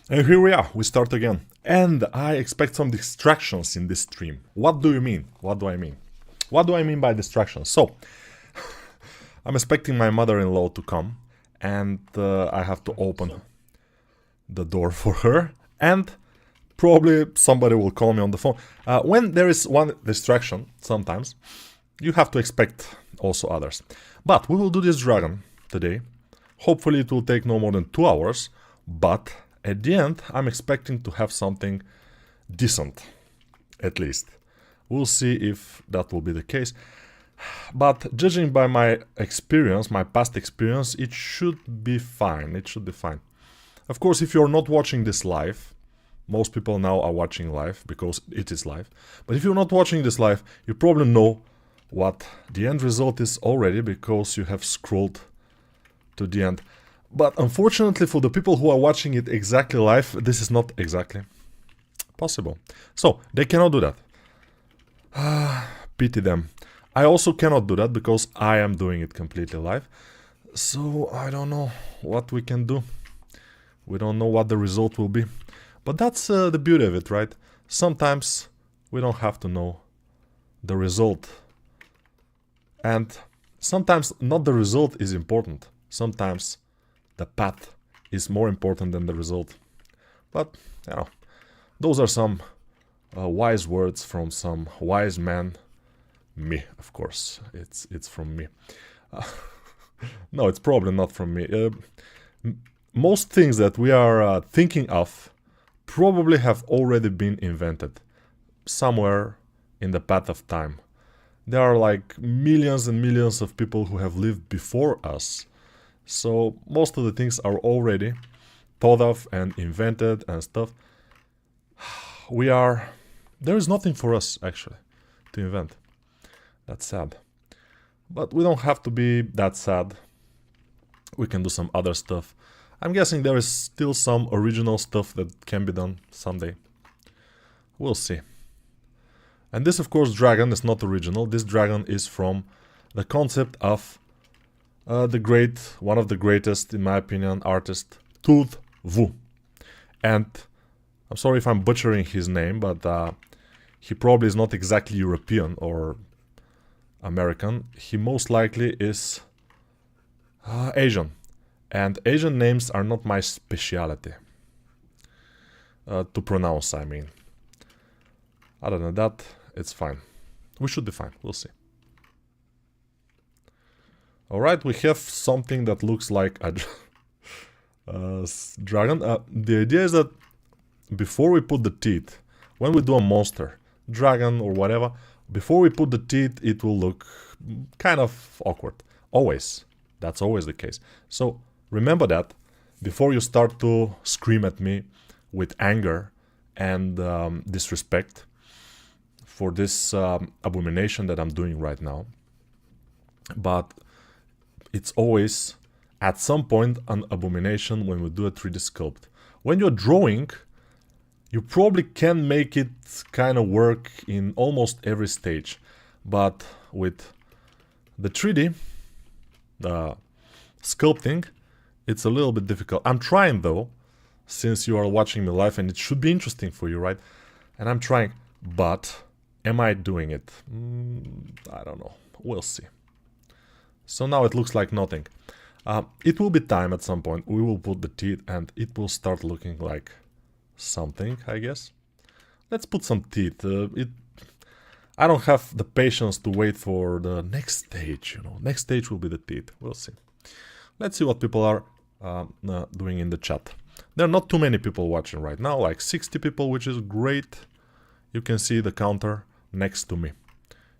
And here we are, we start again. And I expect some distractions in this stream. What do you mean? What do I mean? What do I mean by distractions? So, I'm expecting my mother-in-law to come, and I have to open the door for her, and probably somebody will call me on the phone. When there is one distraction, sometimes, you have to expect also others. But we will do this dragon today. Hopefully it will take no more than 2 hours, but at the end I'm expecting to have something decent, at least. We'll see if that will be the case. But judging by my experience, my past experience, it should be fine. It should be fine. Of course, if you're not watching this live, most people now are watching live because it is live. But if you're not watching this live, you probably know what the end result is already because you have scrolled to the end. But unfortunately for the people who are watching it exactly live, this is not exactly possible. So, they cannot do that. Pity them. I also cannot do that because I am doing it completely live. So, I don't know what we can do. We don't know what the result will be. But that's the beauty of it, right? Sometimes we don't have to know the result. And sometimes not the result is important. Sometimes the path is more important than the result. But, you know, those are some wise words from some wise man. Me, of course. It's from me. No, it's probably not from me. Most things that we are thinking of probably have already been invented somewhere in the path of time. There are like millions and millions of people who have lived before us. So most of the things are already thought of and invented and stuff. There is nothing for us actually to invent. That's sad. But we don't have to be that sad. We can do some other stuff. I'm guessing there is still some original stuff that can be done someday. We'll see. And this, of course, dragon is not original. This dragon is from the concept of one of the greatest, in my opinion, artist, Tooth Wu. And I'm sorry if I'm butchering his name, but he probably is not exactly European or American. He most likely is Asian. And Asian names are not my speciality. To pronounce, I mean. Other than that, it's fine. We should be fine. We'll see. Alright, we have something that looks like a dragon. The idea is that before we put the teeth, when we do a monster, dragon or whatever, before we put the teeth, it will look kind of awkward. Always. That's always the case. So, remember that before you start to scream at me with anger and disrespect for this abomination that I'm doing right now. But it's always, at some point, an abomination when we do a 3D sculpt. When you're drawing, you probably can make it kind of work in almost every stage. But with the 3D, sculpting, it's a little bit difficult. I'm trying though, since you are watching me live, and it should be interesting for you, right? And I'm trying, but am I doing it? I don't know. We'll see. So now it looks like nothing. It will be time at some point. We will put the teeth and it will start looking like something, I guess. Let's put some teeth. I don't have the patience to wait for the next stage, you know. Next stage will be the teeth. We'll see. Let's see what people are doing in the chat. There are not too many people watching right now, like 60 people, which is great. You can see the counter next to me.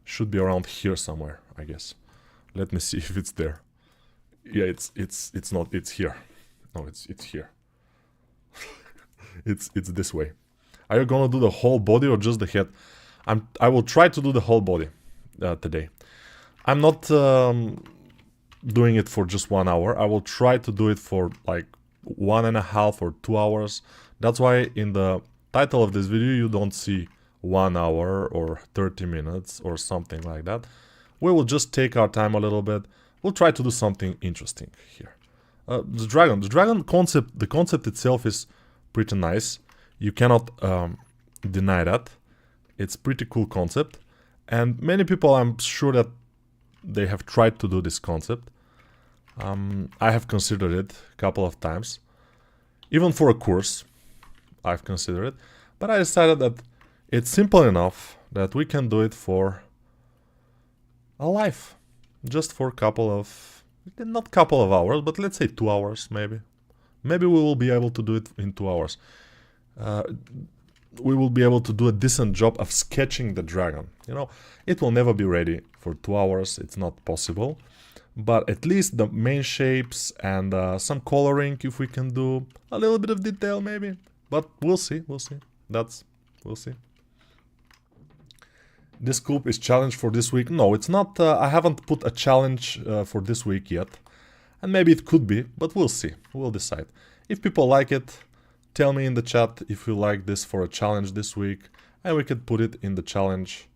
Should be around here somewhere, I guess. Let me see if it's there. Yeah, it's not. It's here. No, it's here. it's this way. Are you gonna do the whole body or just the head? I will try to do the whole body today. I'm not doing it for just 1 hour. I will try to do it for like 1.5 or 2 hours. That's why in the title of this video you don't see 1 hour or 30 minutes or something like that. We will just take our time a little bit. We'll try to do something interesting here. The dragon concept, the concept itself is pretty nice. You cannot deny that. It's pretty cool concept. And many people, I'm sure that they have tried to do this concept. I have considered it a couple of times. Even for a course, I've considered it. But I decided that it's simple enough that we can do it for a life. Just for a couple of, not couple of hours, but let's say 2 hours maybe. Maybe we will be able to do it in 2 hours. We will be able to do a decent job of sketching the dragon. You know, it will never be ready for 2 hours, it's not possible. But at least the main shapes and some coloring, if we can do a little bit of detail maybe. But we'll see, we'll see. We'll see. This sculpt is challenge for this week. No, it's not. I haven't put a challenge for this week yet. And maybe it could be, but we'll see. We'll decide. If people like it, tell me in the chat if you like this for a challenge this week. And we could put it in the challenge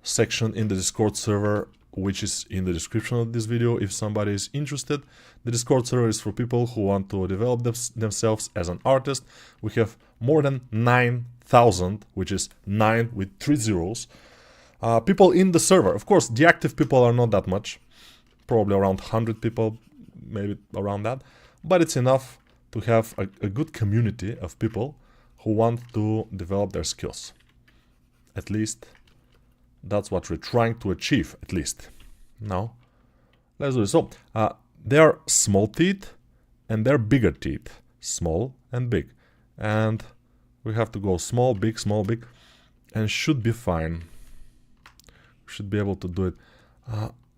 section in the Discord server, which is in the description of this video if somebody is interested. The Discord server is for people who want to develop themselves as an artist. We have more than 9,000, which is 9 with 3 zeros, people in the server. Of course, the active people are not that much, probably around 100 people, maybe around that, but it's enough to have a good community of people who want to develop their skills. At least that's what we're trying to achieve, at least. Now, let's do it. So, there are small teeth and there are bigger teeth. Small and big. And we have to go small, big, and should be fine. Should be able to do it.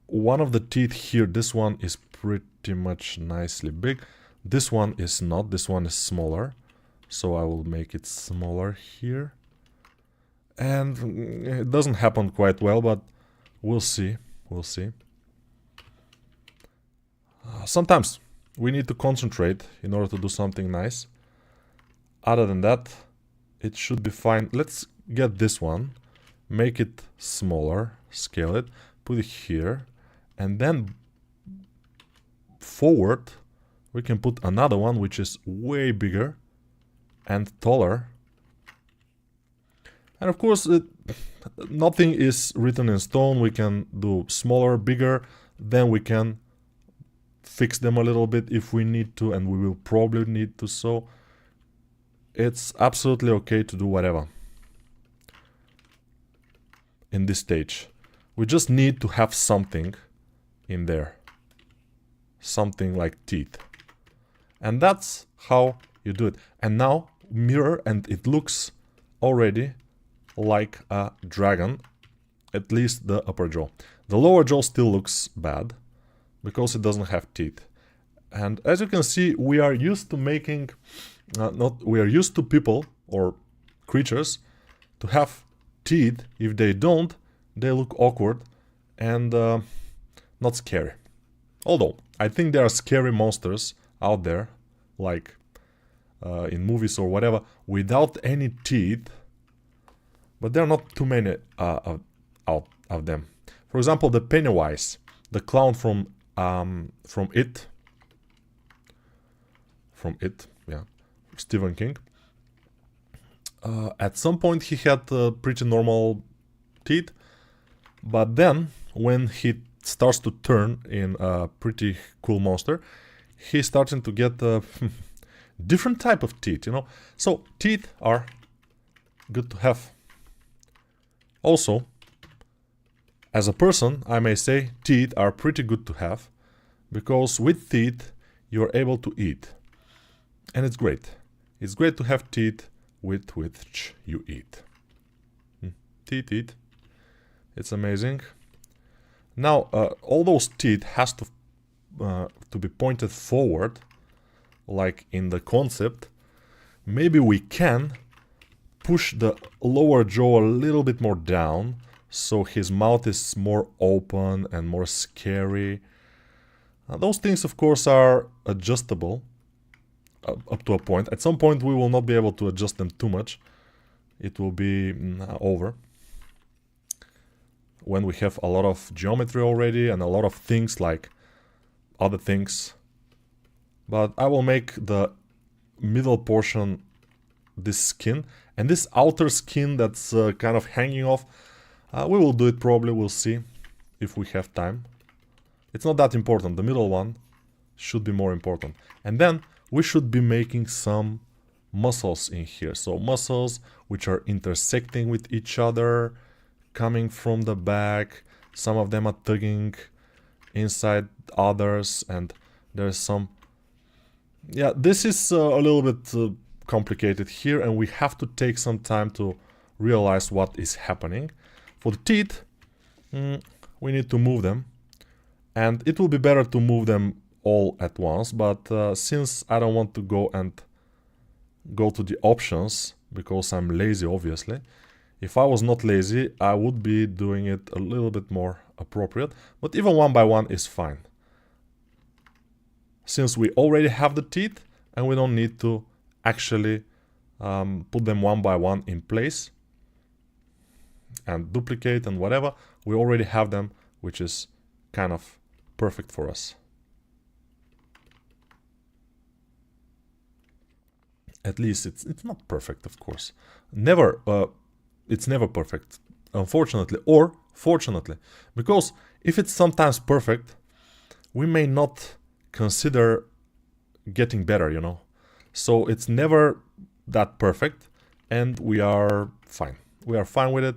One of the teeth here, this one is pretty much nicely big. This one is not, this one is smaller. So I will make it smaller here. And it doesn't happen quite well, but we'll see. We'll see. Sometimes we need to concentrate in order to do something nice. Other than that, it should be fine. Let's get this one, make it smaller, scale it, put it here, and then forward we can put another one which is way bigger and taller. And of course, nothing is written in stone. We can do smaller, bigger, then we can fix them a little bit if we need to, and we will probably need to, so it's absolutely okay to do whatever in this stage. We just need to have something in there, something like teeth, and that's how you do it. And now mirror, and it looks already like a dragon, at least the upper jaw. The lower jaw still looks bad because it doesn't have teeth. And as you can see, we are used to making we are used to people or creatures to have teeth. If they don't, they look awkward and not scary. Although I think there are scary monsters out there, like in movies or whatever, without any teeth. But there are not too many of them. For example, the Pennywise, the clown from It, yeah, Stephen King. At some point he had pretty normal teeth, but then when he starts to turn in a pretty cool monster, he's starting to get different type of teeth, you know. So teeth are good to have. Also, as a person, I may say teeth are pretty good to have, because with teeth you're able to eat. And it's great. It's great to have teeth with which you eat. Teeth. It's amazing. Now, all those teeth has to be pointed forward, like in the concept. Maybe we can push the lower jaw a little bit more down, so his mouth is more open and more scary. Those things, of course, are adjustable up to a point. At some point we will not be able to adjust them too much. It will be over when we have a lot of geometry already and a lot of things like other things. But I will make the middle portion, this skin, and this outer skin that's kind of hanging off, we will do it probably, we'll see if we have time. It's not that important, the middle one should be more important. And then we should be making some muscles in here. So muscles which are intersecting with each other, coming from the back. Some of them are tugging inside others, and there's some... Yeah, this is a little bit complicated here, and we have to take some time to realize what is happening. For the teeth, we need to move them, and it will be better to move them all at once, but since I don't want to go to the options, because I'm lazy obviously. If I was not lazy, I would be doing it a little bit more appropriate, but even one by one is fine. Since we already have the teeth, and we don't need to actually put them one by one in place and duplicate and whatever, we already have them, which is kind of perfect for us. At least it's not perfect, of course. It's never perfect, unfortunately or fortunately, because if it's sometimes perfect, we may not consider getting better, you know. So it's never that perfect, and we are fine. We are fine with it.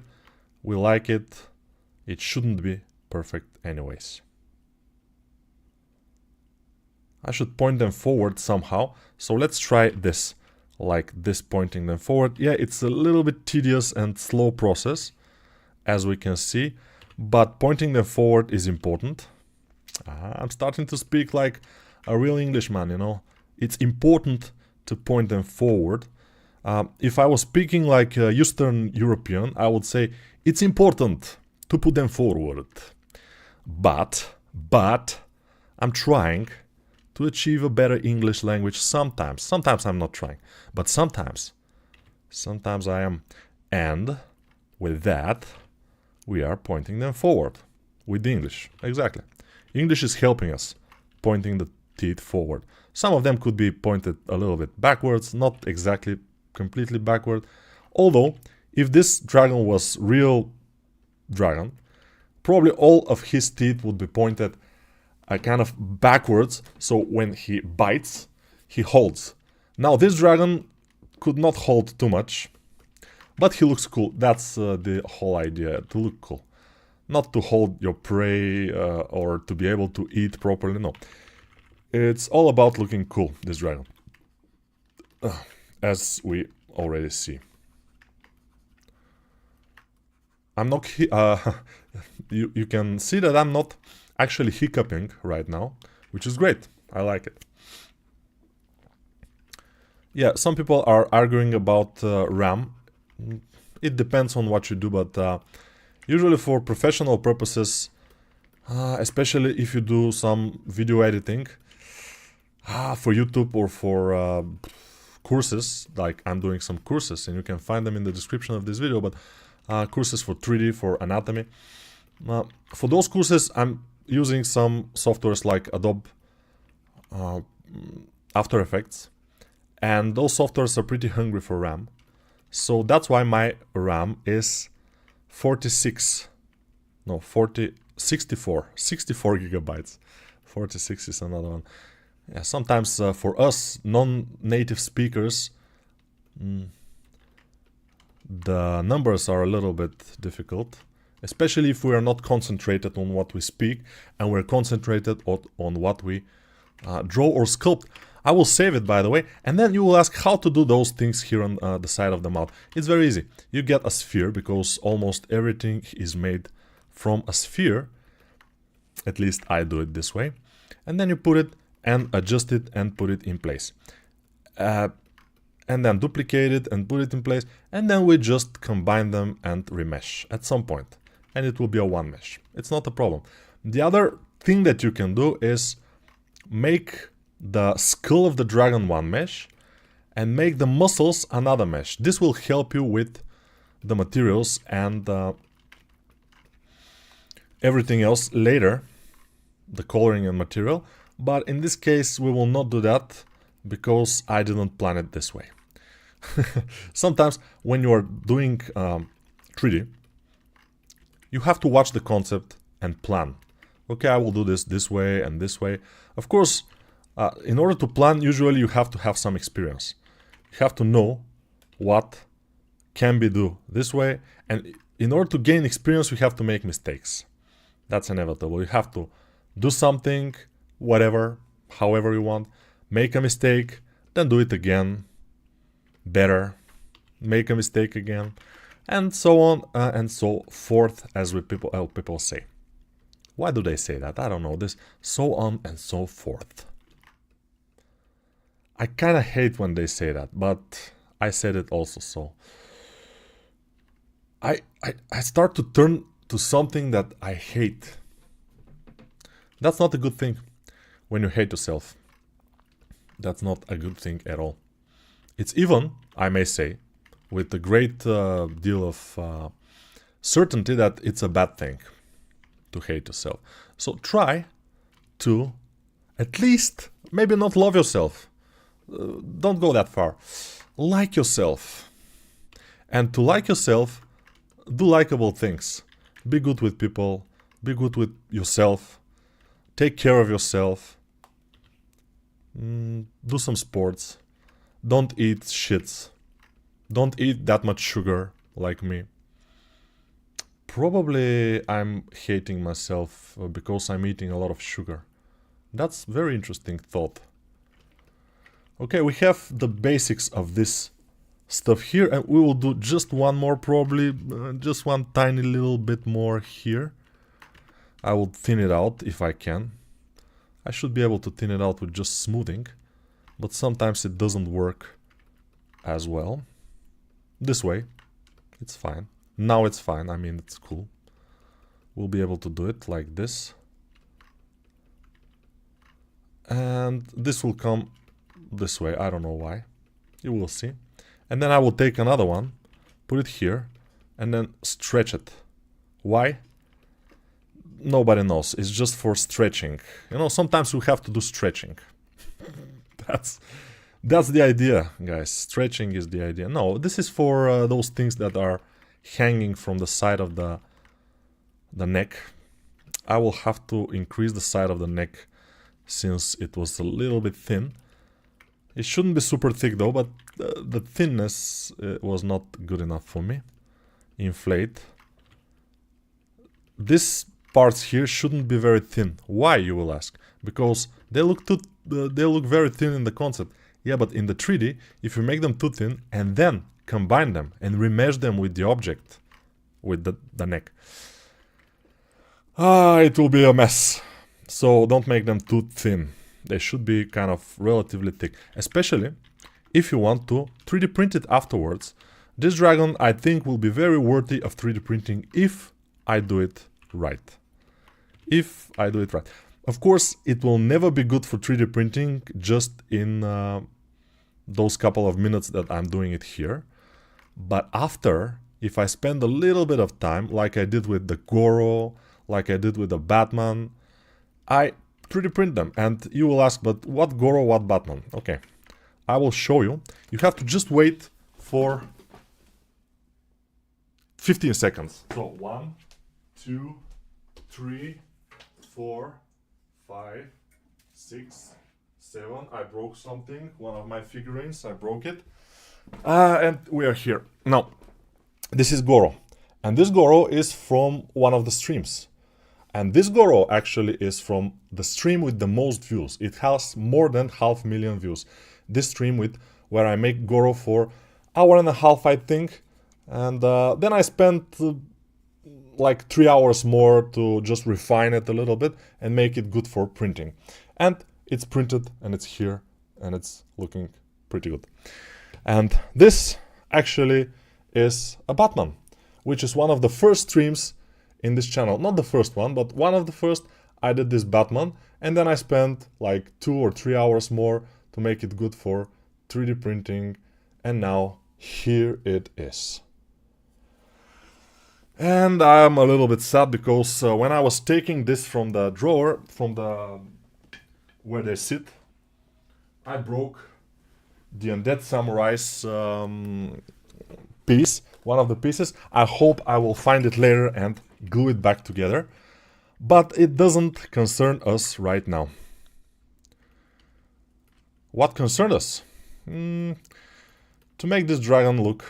We like it. It shouldn't be perfect anyways. I should point them forward somehow. So let's try this. Like this, pointing them forward. Yeah, it's a little bit tedious and slow process, as we can see, but pointing them forward is important. I'm starting to speak like a real Englishman, you know. It's important to point them forward. If I was speaking like a Eastern European, I would say it's important to put them forward. But I'm trying to achieve a better English language sometimes. Sometimes I'm not trying, but sometimes I am. And with that, we are pointing them forward with the English. Exactly. English is helping us, pointing the teeth forward. Some of them could be pointed a little bit backwards, not exactly completely backward. Although, if this dragon was real dragon, probably all of his teeth would be pointed kind of backwards, so when he bites, he holds. Now this dragon could not hold too much, but he looks cool. That's the whole idea, to look cool. Not to hold your prey or to be able to eat properly, no. It's all about looking cool, this dragon. As we already see. I'm not... you can see that I'm not actually hiccuping right now, which is great. I like it. Yeah, some people are arguing about RAM. It depends on what you do, but usually for professional purposes, especially if you do some video editing for YouTube or for courses, like I'm doing some courses, and you can find them in the description of this video, but courses for 3D, for anatomy. For those courses, I'm using some softwares like Adobe After Effects, and those softwares are pretty hungry for RAM. So that's why my RAM is 64 gigabytes. 46 is another one. Yeah, sometimes for us non-native speakers, the numbers are a little bit difficult, especially if we are not concentrated on what we speak and we're concentrated on what we draw or sculpt. I will save it, by the way, and then you will ask how to do those things here on the side of the mouth. It's very easy. You get a sphere, because almost everything is made from a sphere. At least I do it this way. And then you put it and adjust it and put it in place. And then duplicate it and put it in place. And then we just combine them and remesh at some point. And it will be a one mesh. It's not a problem. The other thing that you can do is make the skull of the dragon one mesh and make the muscles another mesh. This will help you with the materials and everything else later, the coloring and material. But in this case, we will not do that. because I didn't plan it this way. Sometimes when you are doing 3D, you have to watch the concept and plan. Okay, I will do this way and this way. Of course, in order to plan, usually you have to have some experience. You have to know what can be done this way, and in order to gain experience, you have to make mistakes. That's inevitable. You have to do something, whatever, however you want, make a mistake, then do it again, better, make a mistake again, and so on and so forth, as people say. Why do they say that? I don't know. This so on and so forth. I kind of hate when they say that, but I said it also, so I start to turn to something that I hate. That's not a good thing when you hate yourself. That's not a good thing at all. It's even, I may say, with a great deal of certainty that it's a bad thing to hate yourself. So try to at least, maybe not love yourself. Don't go that far. Like yourself. And to like yourself, do likable things. Be good with people. Be good with yourself. Take care of yourself. Do some sports. Don't eat shits. Don't eat that much sugar like me. Probably I'm hating myself because I'm eating a lot of sugar. That's very interesting thought. Okay, we have the basics of this stuff here, and we will do just one more, probably just one tiny little bit more here. I will thin it out if I can. I should be able to thin it out with just smoothing, but sometimes it doesn't work as well. This way, it's fine. Now it's fine, I mean, it's cool. We'll be able to do it like this. And this will come this way, I don't know why. You will see. And then I will take another one, put it here, and then stretch it. Why? Nobody knows. It's just for stretching. You know, sometimes we have to do stretching. That's the idea, guys. Stretching is the idea. No, this is for those things that are hanging from the side of the neck. I will have to increase the side of the neck since it was a little bit thin. It shouldn't be super thick though, but the thinness was not good enough for me. Inflate. These parts here shouldn't be very thin. Why, you will ask? Because they look very thin in the concept. Yeah, but in the 3D, if you make them too thin and then combine them and remesh them with the object, with the neck, it will be a mess. So don't make them too thin. They should be kind of relatively thick, especially if you want to 3D print it afterwards. This dragon, I think, will be very worthy of 3D printing if I do it right. If I do it right. Of course, it will never be good for 3D printing just in those couple of minutes that I'm doing it here. But after, if I spend a little bit of time, like I did with the Goro, like I did with the Batman, I 3D print them. And you will ask, but what Goro, what Batman? Okay, I will show you. You have to just wait for 15 seconds. So 1, 2, 3, 4, 5, 6, 7. I broke something. One of my figurines, I broke it. And we are here. Now, this is Goro. And this Goro is from one of the streams. And this Goro actually is from the stream with the most views. It has more than 500,000 views. This stream where I make Goro for 1.5 hours, I think. And then I spent like 3 hours more to just refine it a little bit and make it good for printing. And it's printed and it's here and it's looking pretty good. And this actually is a Batman, which is one of the first streams in this channel. Not the first one, but one of the first. I did this Batman and then I spent like 2 or 3 hours more to make it good for 3D printing. And now here it is. And I'm a little bit sad because when I was taking this from the drawer, from the where they sit, I broke the Undead Samurai's piece, one of the pieces. I hope I will find it later and glue it back together. But it doesn't concern us right now. What concerns us? To make this dragon look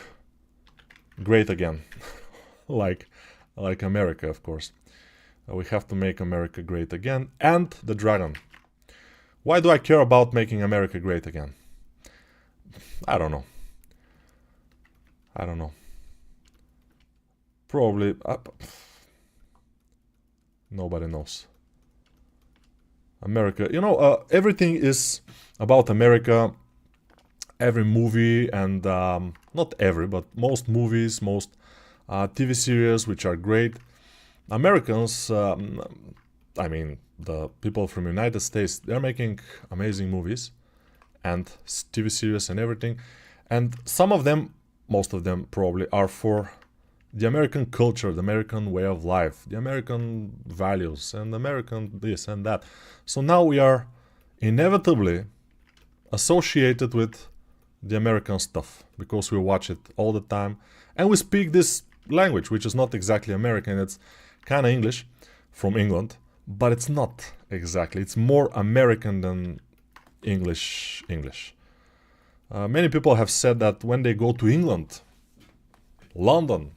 great again. like America, of course. We have to make America great again. And the dragon. Why do I care about making America great again? I don't know. I don't know. Probably... nobody knows. America. You know, everything is about America. Every movie and... not every, but most movies, most TV series, which are great. Americans, I mean, the people from United States, they're making amazing movies and TV series and everything. And some of them, most of them probably, are for the American culture, the American way of life, the American values, and American this and that. So now we are inevitably associated with the American stuff because we watch it all the time. And we speak this language, which is not exactly American, it's kind of English from England, but it's not exactly. It's more American than English. Many people have said that when they go to England, London,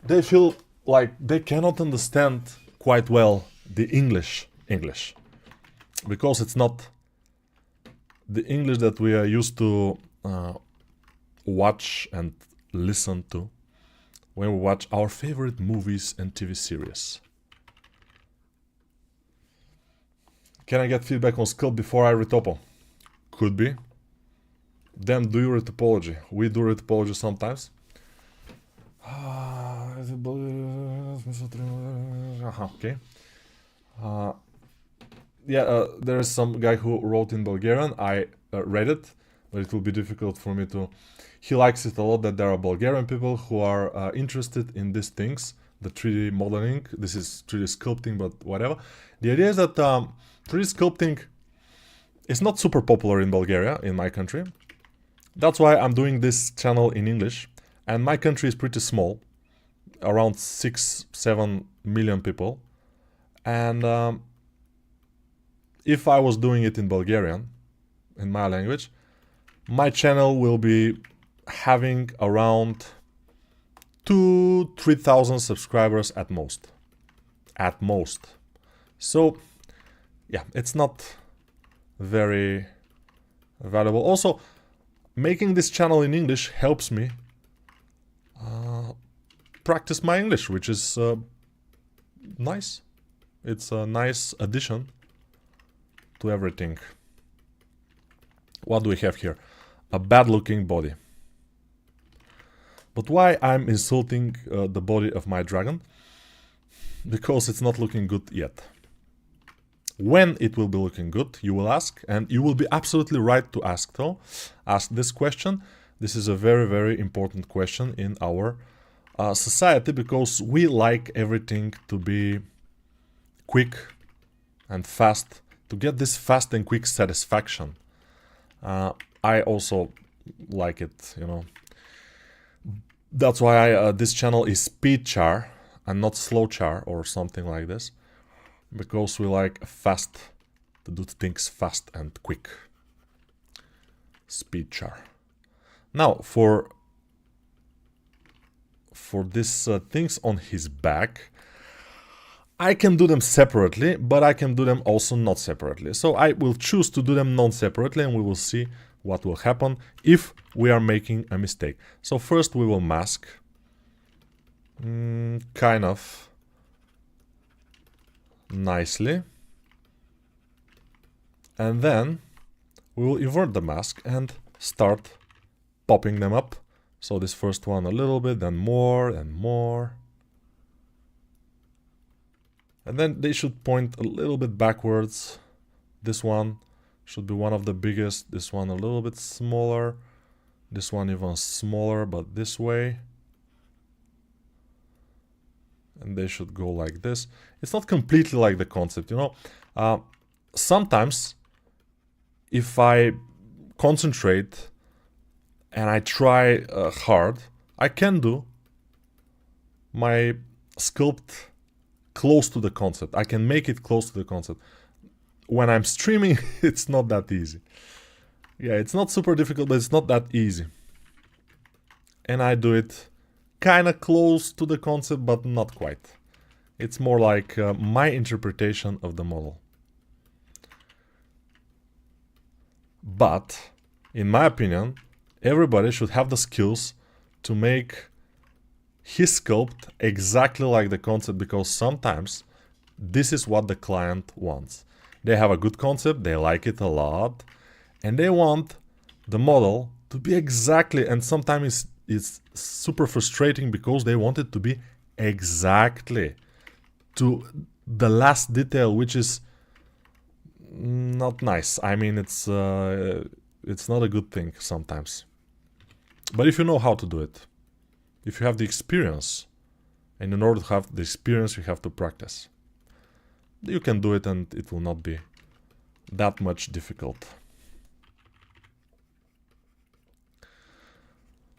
they feel like they cannot understand quite well the English, because it's not the English that we are used to watch and listen to when we watch our favorite movies and TV series. Can I get feedback on Sculpt before I retopo? Could be. Then do your retopology. We do retopology sometimes. Okay. There is some guy who wrote in Bulgarian. I read it, but it will be difficult for me to... He likes it a lot that there are Bulgarian people who are interested in these things, the 3D modeling. This is 3D sculpting, but whatever. The idea is that 3D sculpting is not super popular in Bulgaria, in my country. That's why I'm doing this channel in English. And my country is pretty small, around 6-7 million people. And if I was doing it in Bulgarian, in my language, my channel will be having around 2,000-3,000 subscribers at most. At most. So, yeah, it's not very valuable. Also, making this channel in English helps me practice my English, which is nice. It's a nice addition to everything. What do we have here? A bad-looking body. But why I'm insulting the body of my dragon? Because it's not looking good yet. When it will be looking good, you will ask, and you will be absolutely right to ask though. Ask this question. This is a very, very important question in our society, because we like everything to be quick and fast, to get this fast and quick satisfaction. I also like it, you know. That's why this channel is speed char and not slow char or something like this, because we like fast, to do things fast and quick. Speed char. Now for these things on his back, I can do them separately, but I can do them also not separately. So I will choose to do them non-separately, and we will see what will happen if we are making a mistake. So first we will mask, kind of nicely, and then we will invert the mask and start popping them up. So this first one a little bit, then more and more. And then they should point a little bit backwards. This one should be one of the biggest. This one a little bit smaller. This one even smaller, but this way. And they should go like this. It's not completely like the concept, you know. Sometimes, if I concentrate and I try hard, I can do my sculpt close to the concept. I can make it close to the concept. When I'm streaming, it's not that easy. Yeah, it's not super difficult, but it's not that easy. And I do it kind of close to the concept, but not quite. It's more like my interpretation of the model. But, in my opinion, everybody should have the skills to make his sculpt exactly like the concept, because sometimes this is what the client wants. They have a good concept, they like it a lot, and they want the model to be exactly, and sometimes it's super frustrating because they want it to be exactly to the last detail, which is not nice. I mean, it's not a good thing sometimes. But if you know how to do it, if you have the experience, and in order to have the experience, you have to practice. You can do it, and it will not be that much difficult.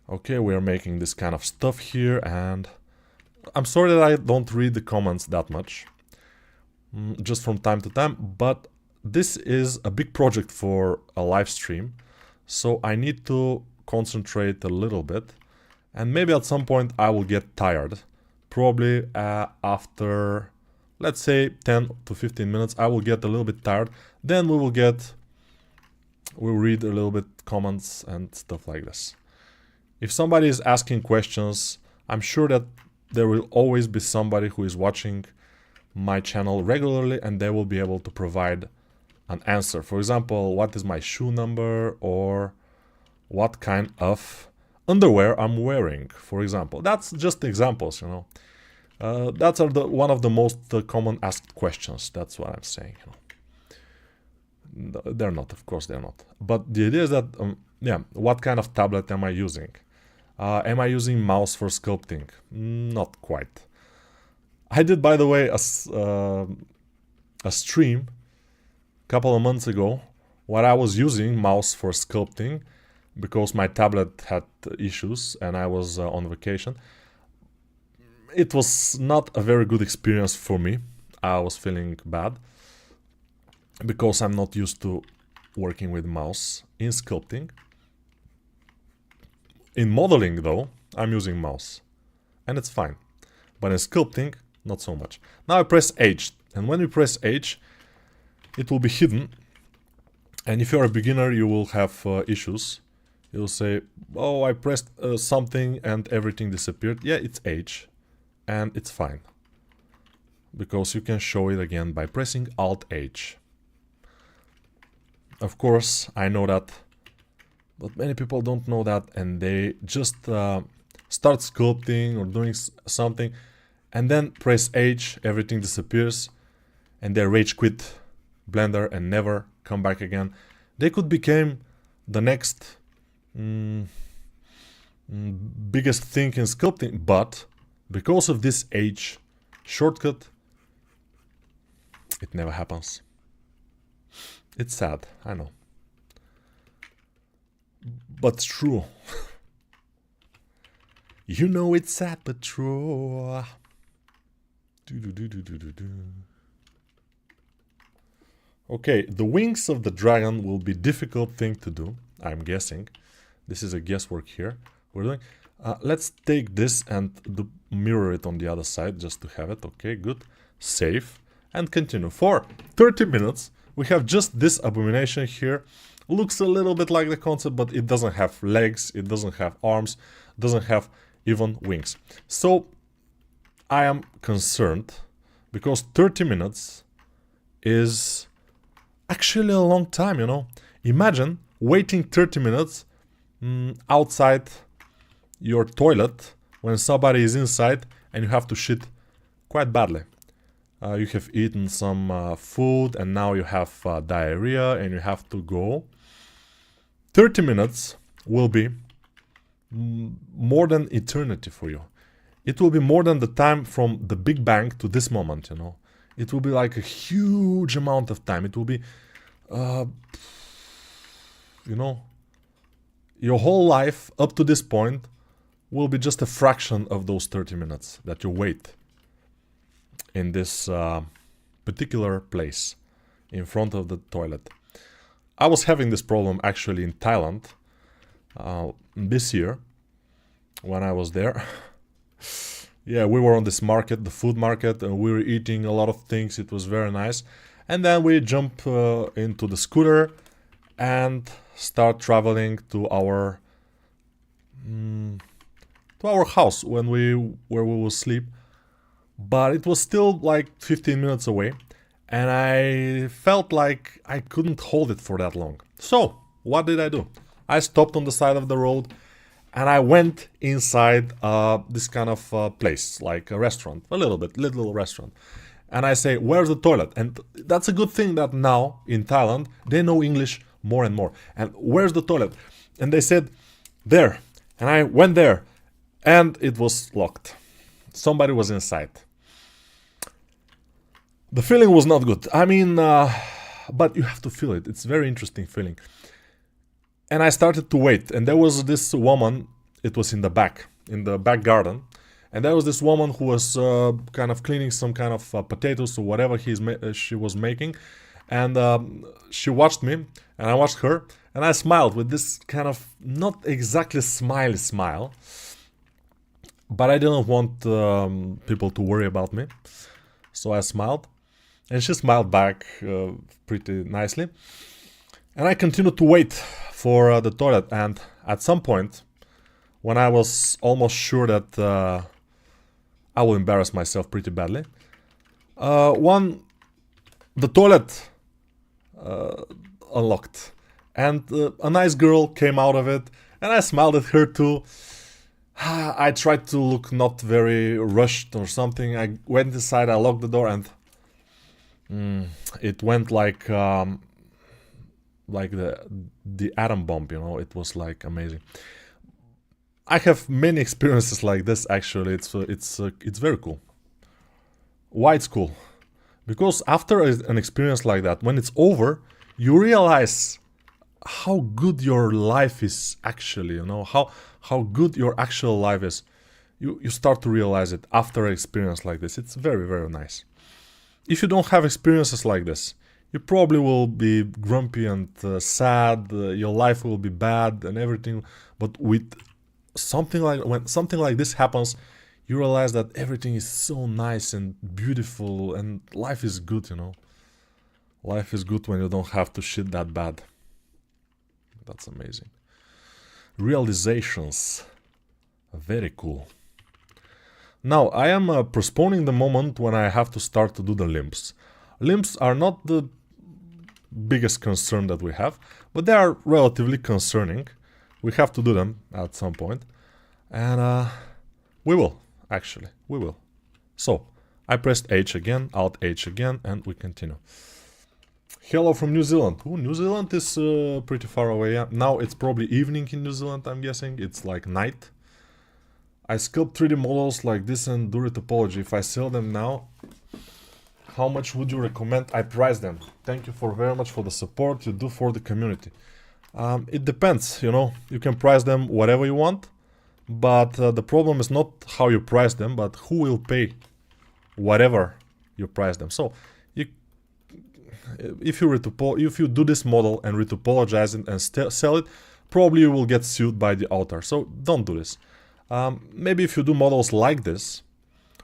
Okay, we are making this kind of stuff here, and I'm sorry that I don't read the comments that much, just from time to time, but this is a big project for a live stream, so I need to concentrate a little bit, and maybe at some point I will get tired. Probably after, let's say, 10 to 15 minutes, I will get a little bit tired. Then we'll read a little bit comments and stuff like this. If somebody is asking questions, I'm sure that there will always be somebody who is watching my channel regularly, and they will be able to provide an answer. For example, what is my shoe number, or what kind of underwear I'm wearing, for example. That's just examples, you know. That's one of the most common asked questions. That's what I'm saying, you know. They're not, of course they're not. But the idea is that, yeah, what kind of tablet am I using? Am I using mouse for sculpting? Not quite. I did, by the way, a stream a couple of months ago where I was using mouse for sculpting because my tablet had issues and I was on vacation. It was not a very good experience for me. I was feeling bad because I'm not used to working with mouse in sculpting. In modeling, though, I'm using mouse, and it's fine. But in sculpting, not so much. Now I press H, and when you press H, it will be hidden. And if you're a beginner, you will have issues. You'll say, oh, I pressed something and everything disappeared. Yeah, it's H, and it's fine. Because you can show it again by pressing Alt-H. Of course, I know that, but many people don't know that, and they just start sculpting or doing something, and then press H, everything disappears, and they rage quit Blender and never come back again. They could become the next biggest thing in sculpting, but because of this H shortcut, it never happens. It's sad, I know. But true. You know it's sad, but true. Okay, the wings of the dragon will be difficult thing to do, I'm guessing. This is a guesswork here. We're doing. Let's take this and mirror it on the other side just to have it. Okay, good. Save and continue. For 30 minutes, we have just this abomination here. Looks a little bit like the concept, but it doesn't have legs, it doesn't have arms, doesn't have even wings. So I am concerned because 30 minutes is actually a long time, you know. Imagine waiting 30 minutes outside your toilet when somebody is inside and you have to shit quite badly. You have eaten some food and now you have diarrhea and you have to go. 30 minutes will be more than eternity for you. It will be more than the time from the Big Bang to this moment, you know. It will be like a huge amount of time. It will be, you know, your whole life up to this point will be just a fraction of those 30 minutes that you wait in this particular place in front of the toilet. I was having this problem actually in Thailand this year when I was there. Yeah, we were on this market, the food market, and we were eating a lot of things. It was very nice. And then we jump into the scooter and start traveling to our house where we will sleep. But it was still like 15 minutes away, and I felt like I couldn't hold it for that long. So what did I do? I stopped on the side of the road and I went inside this kind of place, like a restaurant, little restaurant. And I say, where's the toilet? And that's a good thing that now in Thailand, they know English more and more. And where's the toilet? And they said, there. And I went there and it was locked. Somebody was inside. The feeling was not good. I mean, but you have to feel it. It's a very interesting feeling. And I started to wait, and there was this woman, it was in the back garden, and there was this woman who was kind of cleaning some kind of potatoes or whatever she was making, and she watched me, and I watched her, and I smiled with this kind of not exactly smiley smile, but I didn't want people to worry about me, so I smiled, and she smiled back pretty nicely, and I continued to wait for the toilet. And at some point, when I was almost sure that I will embarrass myself pretty badly, the toilet unlocked, and a nice girl came out of it, and I smiled at her too. I tried to look not very rushed or something. I went inside, I locked the door, and it went like the atom bomb, you know. It was like amazing. I have many experiences like this actually. It's very cool. Why it's cool? Because after an experience like that, when it's over, you realize how good your life is actually, you know, how good your actual life is. You start to realize it after an experience like this. It's very, very nice. If you don't have experiences like this, you probably will be grumpy and sad, your life will be bad and everything. But with when something like this happens, you realize that everything is so nice and beautiful and life is good, you know. Life is good when you don't have to shit that bad. That's amazing. Realizations. Very cool. Now, I am postponing the moment when I have to start to do the limbs. Limbs are not the biggest concern that we have, but they are relatively concerning. We have to do them at some point, and we will, actually, we will. So, I pressed H again, Alt H again, and we continue. Hello from New Zealand. Ooh, New Zealand is pretty far away. Yeah. Now it's probably evening in New Zealand, I'm guessing. It's like night. I sculpt 3D models like this and do retopology. If I sell them now, how much would you recommend I price them? Thank you very much for the support you do for the community. It depends, you know. You can price them whatever you want, but the problem is not how you price them, but who will pay whatever you price them. So, if you do this model and retopologize it and sell it, probably you will get sued by the author. So don't do this. Maybe if you do models like this,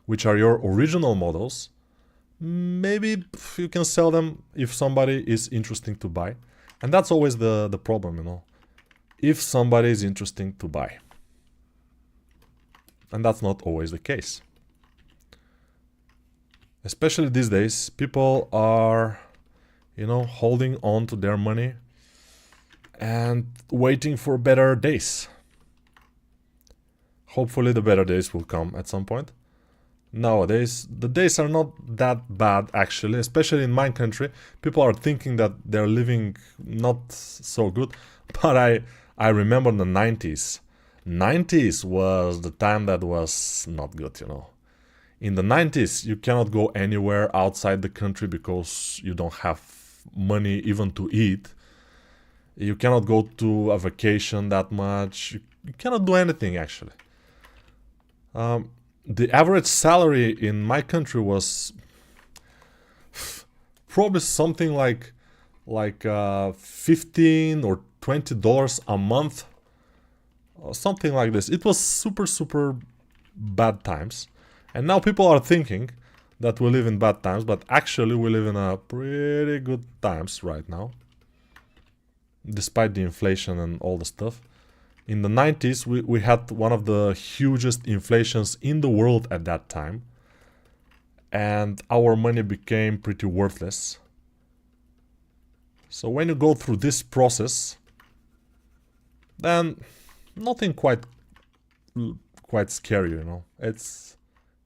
which are your original models, maybe you can sell them if somebody is interesting to buy. And that's always the problem, you know. If somebody is interesting to buy. And that's not always the case. Especially these days, people are, you know, holding on to their money and waiting for better days. Hopefully the better days will come at some point. Nowadays, the days are not that bad actually, especially in my country. People are thinking that they're living not so good, but I remember the 90s. 90s was the time that was not good, you know. In the 90s, you cannot go anywhere outside the country because you don't have money even to eat. You cannot go to a vacation that much. You cannot do anything actually. The average salary in my country was probably something like 15 or $20 a month, or something like this. It was super bad times, and now people are thinking that we live in bad times, but actually we live in a pretty good times right now, despite the inflation and all the stuff. In the 90s, we had one of the hugest inflations in the world at that time, and our money became pretty worthless. So when you go through this process, then nothing quite scary, you know.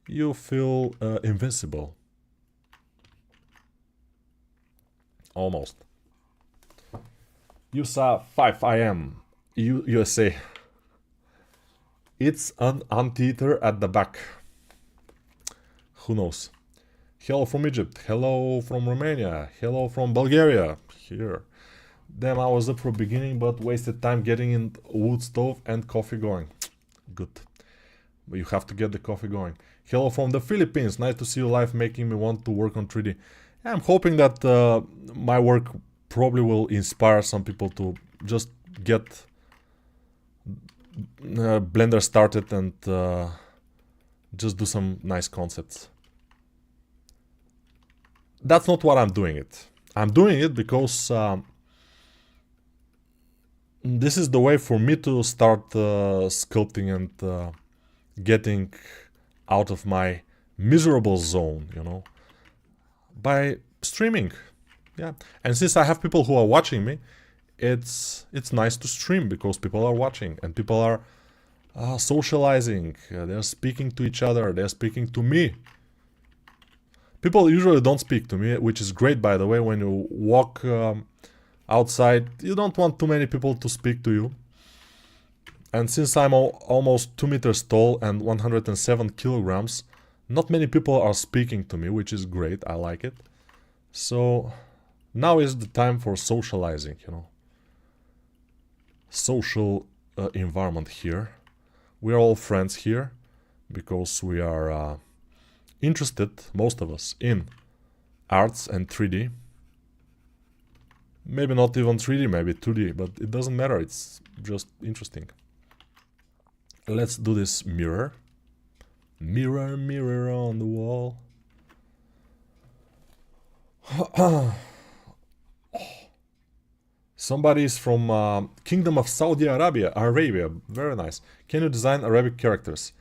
You feel invincible. Almost. USA 5 IM. USA. It's an anteater at the back. Who knows? Hello from Egypt. Hello from Romania. Hello from Bulgaria. Here. Damn, I was up for beginning, but wasted time getting in wood stove and coffee going. Good. But you have to get the coffee going. Hello from the Philippines. Nice to see you live, making me want to work on 3D. I'm hoping that my work probably will inspire some people to just get Blender started and just do some nice concepts. That's not what I'm doing it. I'm doing it because this is the way for me to start sculpting and getting out of my miserable zone, you know, by streaming. Yeah, and since I have people who are watching me, it's nice to stream because people are watching and people are socializing. They're speaking to each other. They're speaking to me. People usually don't speak to me, which is great, by the way. When you walk outside, you don't want too many people to speak to you. And since I'm almost 2 meters tall and 107 kilograms, not many people are speaking to me, which is great. I like it. So now is the time for socializing, you know. Social environment here. We are all friends here because we are interested, most of us, in arts and 3D. Maybe not even 3D, maybe 2D, but it doesn't matter. It's just interesting. Let's do this mirror. Mirror, mirror on the wall. Somebody is from Kingdom of Saudi Arabia. Very nice. Can you design Arabic characters?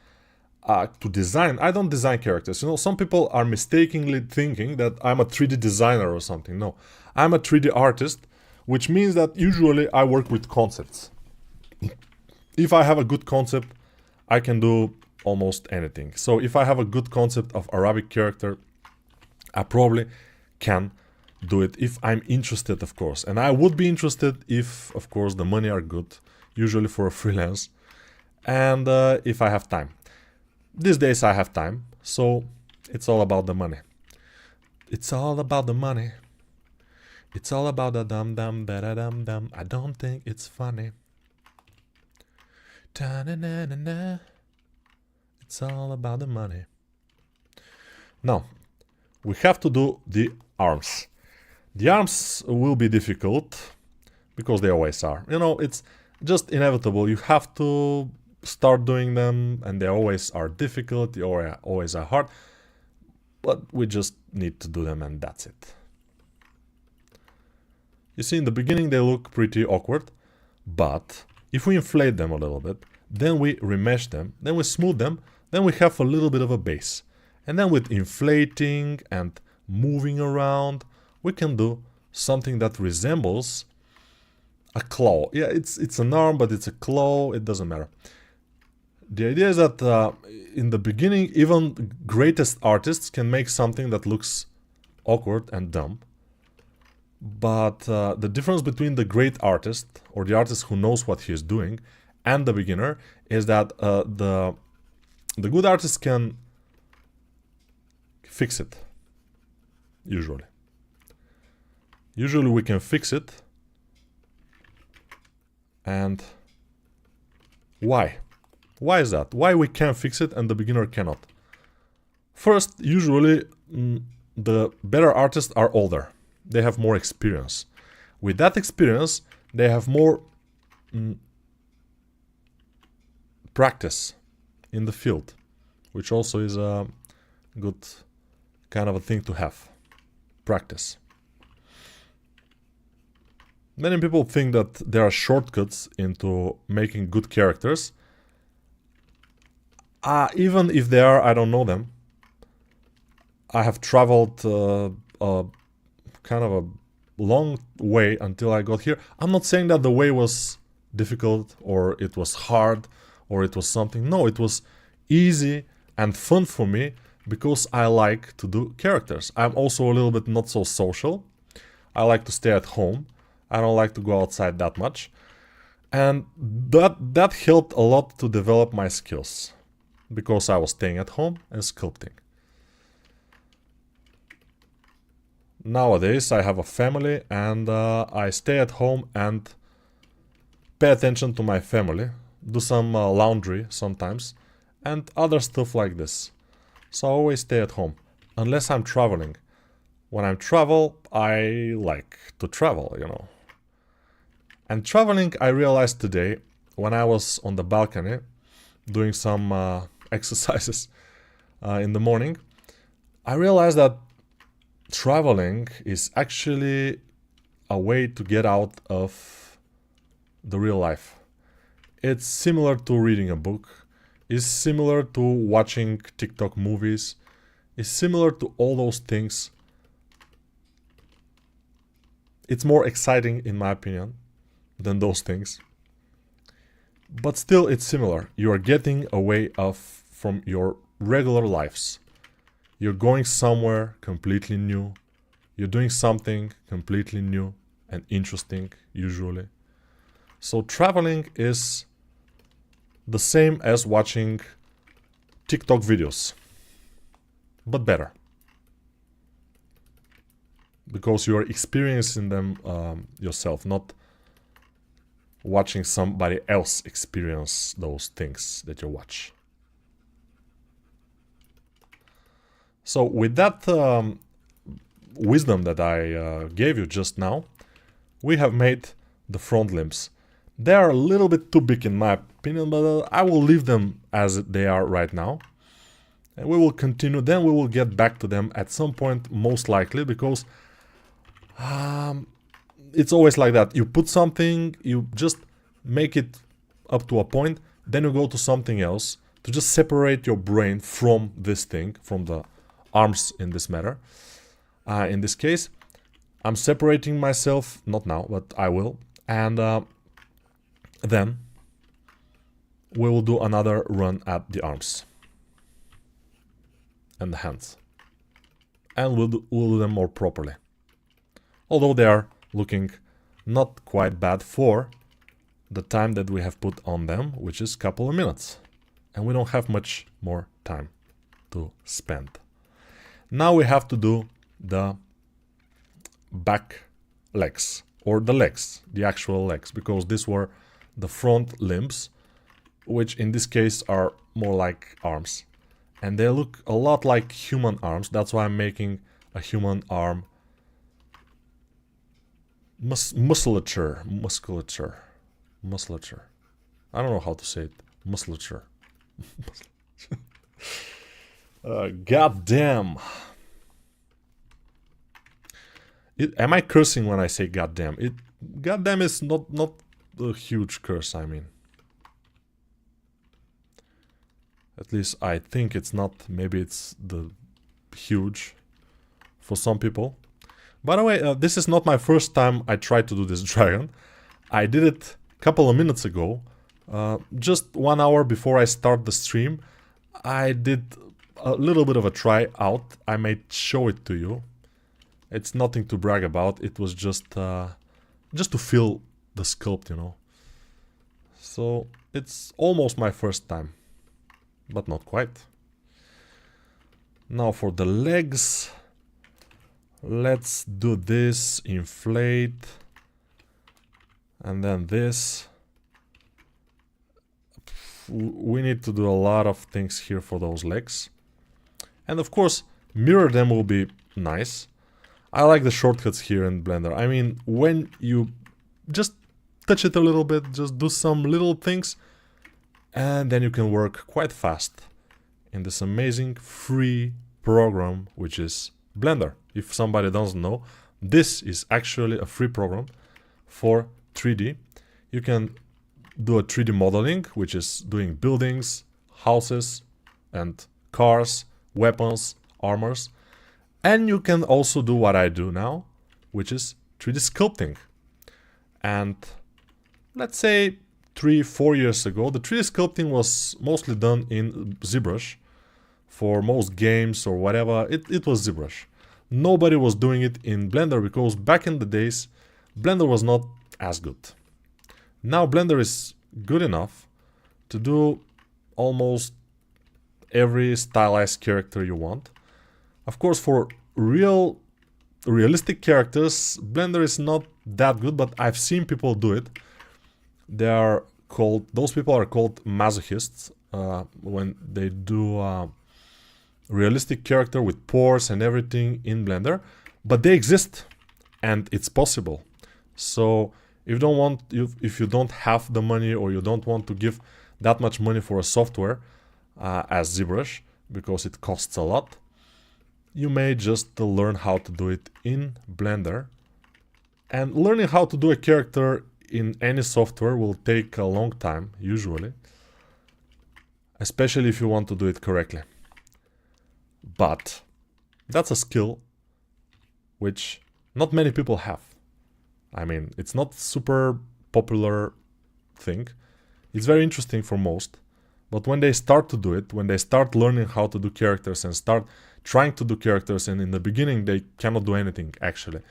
To design, I don't design characters. You know, some people are mistakenly thinking that I'm a 3D designer or something. No, I'm a 3D artist, which means that usually I work with concepts. If I have a good concept, I can do almost anything. So if I have a good concept of Arabic character, I probably can do it if I'm interested, of course. And I would be interested if, of course, the money are good, usually for a freelance, and if I have time. These days I have time, so it's all about the money. It's all about the money. It's all about the dum-dum, da-da-dum-dum. I don't think it's funny. Ta-na-na-na-na. It's all about the money. Now, we have to do the arms. The arms will be difficult, because they always are. You know, it's just inevitable. You have to start doing them, and they always are difficult, they always are hard, but we just need to do them, and that's it. You see, in the beginning they look pretty awkward, but if we inflate them a little bit, then we remesh them, then we smooth them, then we have a little bit of a base. And then with inflating and moving around, we can do something that resembles a claw. Yeah, it's an arm, but it's a claw, it doesn't matter. The idea is that in the beginning, even greatest artists can make something that looks awkward and dumb. But the difference between the great artist, or the artist who knows what he is doing, and the beginner is that the good artist can fix it, usually. Usually we can fix it And why? Why is that? Why we can fix it and the beginner cannot? First, usually the better artists are older. They have more experience. With that experience, they have more practice in the field, which also is a good kind of a thing to have. Practice. Many people think that there are shortcuts into making good characters. Even if there are, I don't know them. I have traveled kind of a long way until I got here. I'm not saying that the way was difficult or it was hard or it was something. No, it was easy and fun for me because I like to do characters. I'm also a little bit not so social. I like to stay at home. I don't like to go outside that much. And that helped a lot to develop my skills because I was staying at home and sculpting. Nowadays I have a family and I stay at home and pay attention to my family, do some laundry sometimes and other stuff like this. So I always stay at home, unless I'm traveling. When I travel, I like to travel, you know. And traveling, I realized today, when I was on the balcony doing some exercises in the morning, I realized that traveling is actually a way to get out of the real life. It's similar to reading a book. It's similar to watching TikTok movies. It's similar to all those things. It's more exciting, in my opinion, than those things. But still, it's similar. You are getting away from your regular lives. You're going somewhere completely new. You're doing something completely new and interesting, usually. So traveling is the same as watching TikTok videos, but better. Because you're experiencing them yourself, not watching somebody else experience those things that you watch. So with that wisdom that I gave you just now, we have made the front limbs. They are a little bit too big in my opinion, but I will leave them as they are right now. And we will continue, then we will get back to them at some point, most likely, because it's always like that. You put something, you just make it up to a point, then you go to something else to just separate your brain from this thing, from the arms in this matter. In this case, I'm separating myself, not now, but I will. And then we will do another run at the arms and the hands. And we'll do them more properly. Although they are looking not quite bad for the time that we have put on them, which is a couple of minutes. And we don't have much more time to spend. Now we have to do the back legs, or the legs, the actual legs, because these were the front limbs, which in this case are more like arms. And they look a lot like human arms, that's why I'm making a human arm musculature. I don't know how to say it. Musculature. God damn. Am I cursing when I say goddamn? Goddamn is not a huge curse, I mean. At least I think it's not. Maybe it's the huge for some people. By the way, this is not my first time I tried to do this dragon. I did it a couple of minutes ago. Just 1 hour before I start the stream. I did a little bit of a try out. I may show it to you. It's nothing to brag about. It was just to feel the sculpt, you know. So it's almost my first time, but not quite. Now for the legs, let's do this, inflate, and then this. we need to do a lot of things here for those legs. And of course, mirror them will be nice. I like the shortcuts here in Blender. I mean, when you just touch it a little bit, just do some little things, and then you can work quite fast in this amazing free program, which is Blender. If somebody doesn't know, this is actually a free program for 3D. You can do a 3D modeling, which is doing buildings, houses, and cars, weapons, armors. And you can also do what I do now, which is 3D sculpting. And let's say 3-4 years ago, the 3D sculpting was mostly done in ZBrush. For most games or whatever, it was ZBrush. Nobody was doing it in Blender because back in the days, Blender was not as good. Now Blender is good enough to do almost every stylized character you want. Of course, for realistic characters, Blender is not that good, but I've seen people do it. Those people are called masochists when they do realistic character with pores and everything in Blender, but they exist and it's possible. So if you don't have the money, or you don't want to give that much money for a software as ZBrush because it costs a lot, you may just learn how to do it in Blender. And learning how to do a character in any software will take a long time, usually, especially if you want to do it correctly. But that's a skill which not many people have. I mean, it's not super popular thing. It's very interesting for most. But when they start to do it, when they start learning how to do characters and start trying to do characters, and in the beginning they cannot do anything actually,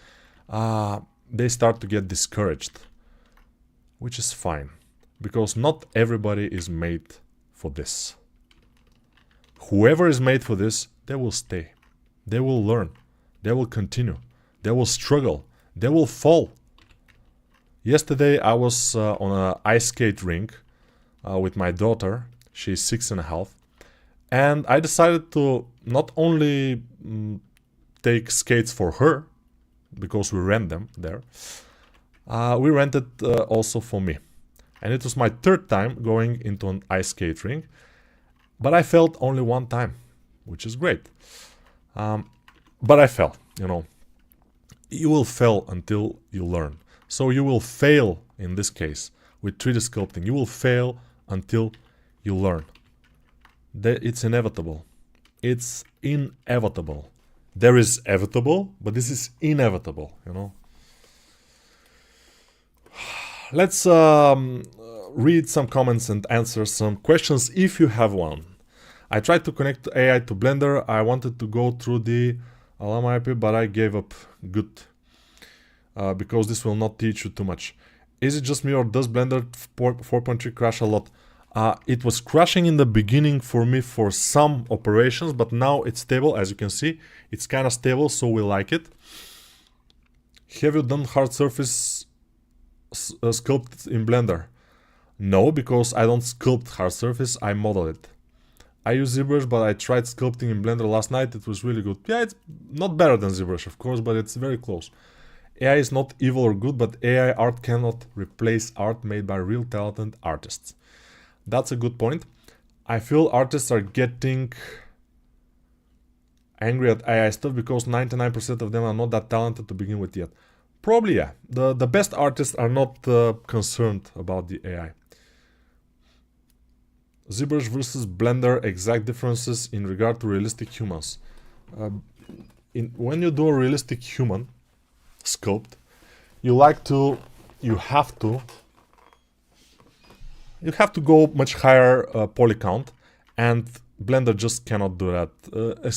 they start to get discouraged. Which is fine, because not everybody is made for this. Whoever is made for this, they will stay. They will learn. They will continue. They will struggle. They will fall. Yesterday I was on an ice skate rink with my daughter. She's 6.5. And I decided to not only take skates for her, because we rent them there, we rented also for me. And it was my third time going into an ice skate rink. But I failed only one time, which is great. But I fell, you know. You will fail until you learn. So you will fail in this case with 3D sculpting. You will fail until you learn. It's inevitable. It's inevitable. There is evitable, but this is inevitable, you know. Let's read some comments and answer some questions if you have one. I tried to connect AI to Blender. I wanted to go through the Alama IP, but I gave up. Good. Because this will not teach you too much. Is it just me, or does Blender 4.3 crash a lot? It was crashing in the beginning for me for some operations, but now it's stable. As you can see, it's kind of stable, so we like it. Have you done hard surface sculpt in Blender? No, because I don't sculpt hard surface, I model it. I use ZBrush, but I tried sculpting in Blender last night. It was really good. Yeah, it's not better than ZBrush, of course, but it's very close. AI is not evil or good, but AI art cannot replace art made by real talented artists. That's a good point. I feel artists are getting angry at AI stuff because 99% of them are not that talented to begin with yet. Probably, yeah. The best artists are not concerned about the AI. ZBrush versus Blender, exact differences in regard to realistic humans. When you do a realistic human sculpt, you have to go much higher poly count, and Blender just cannot do that,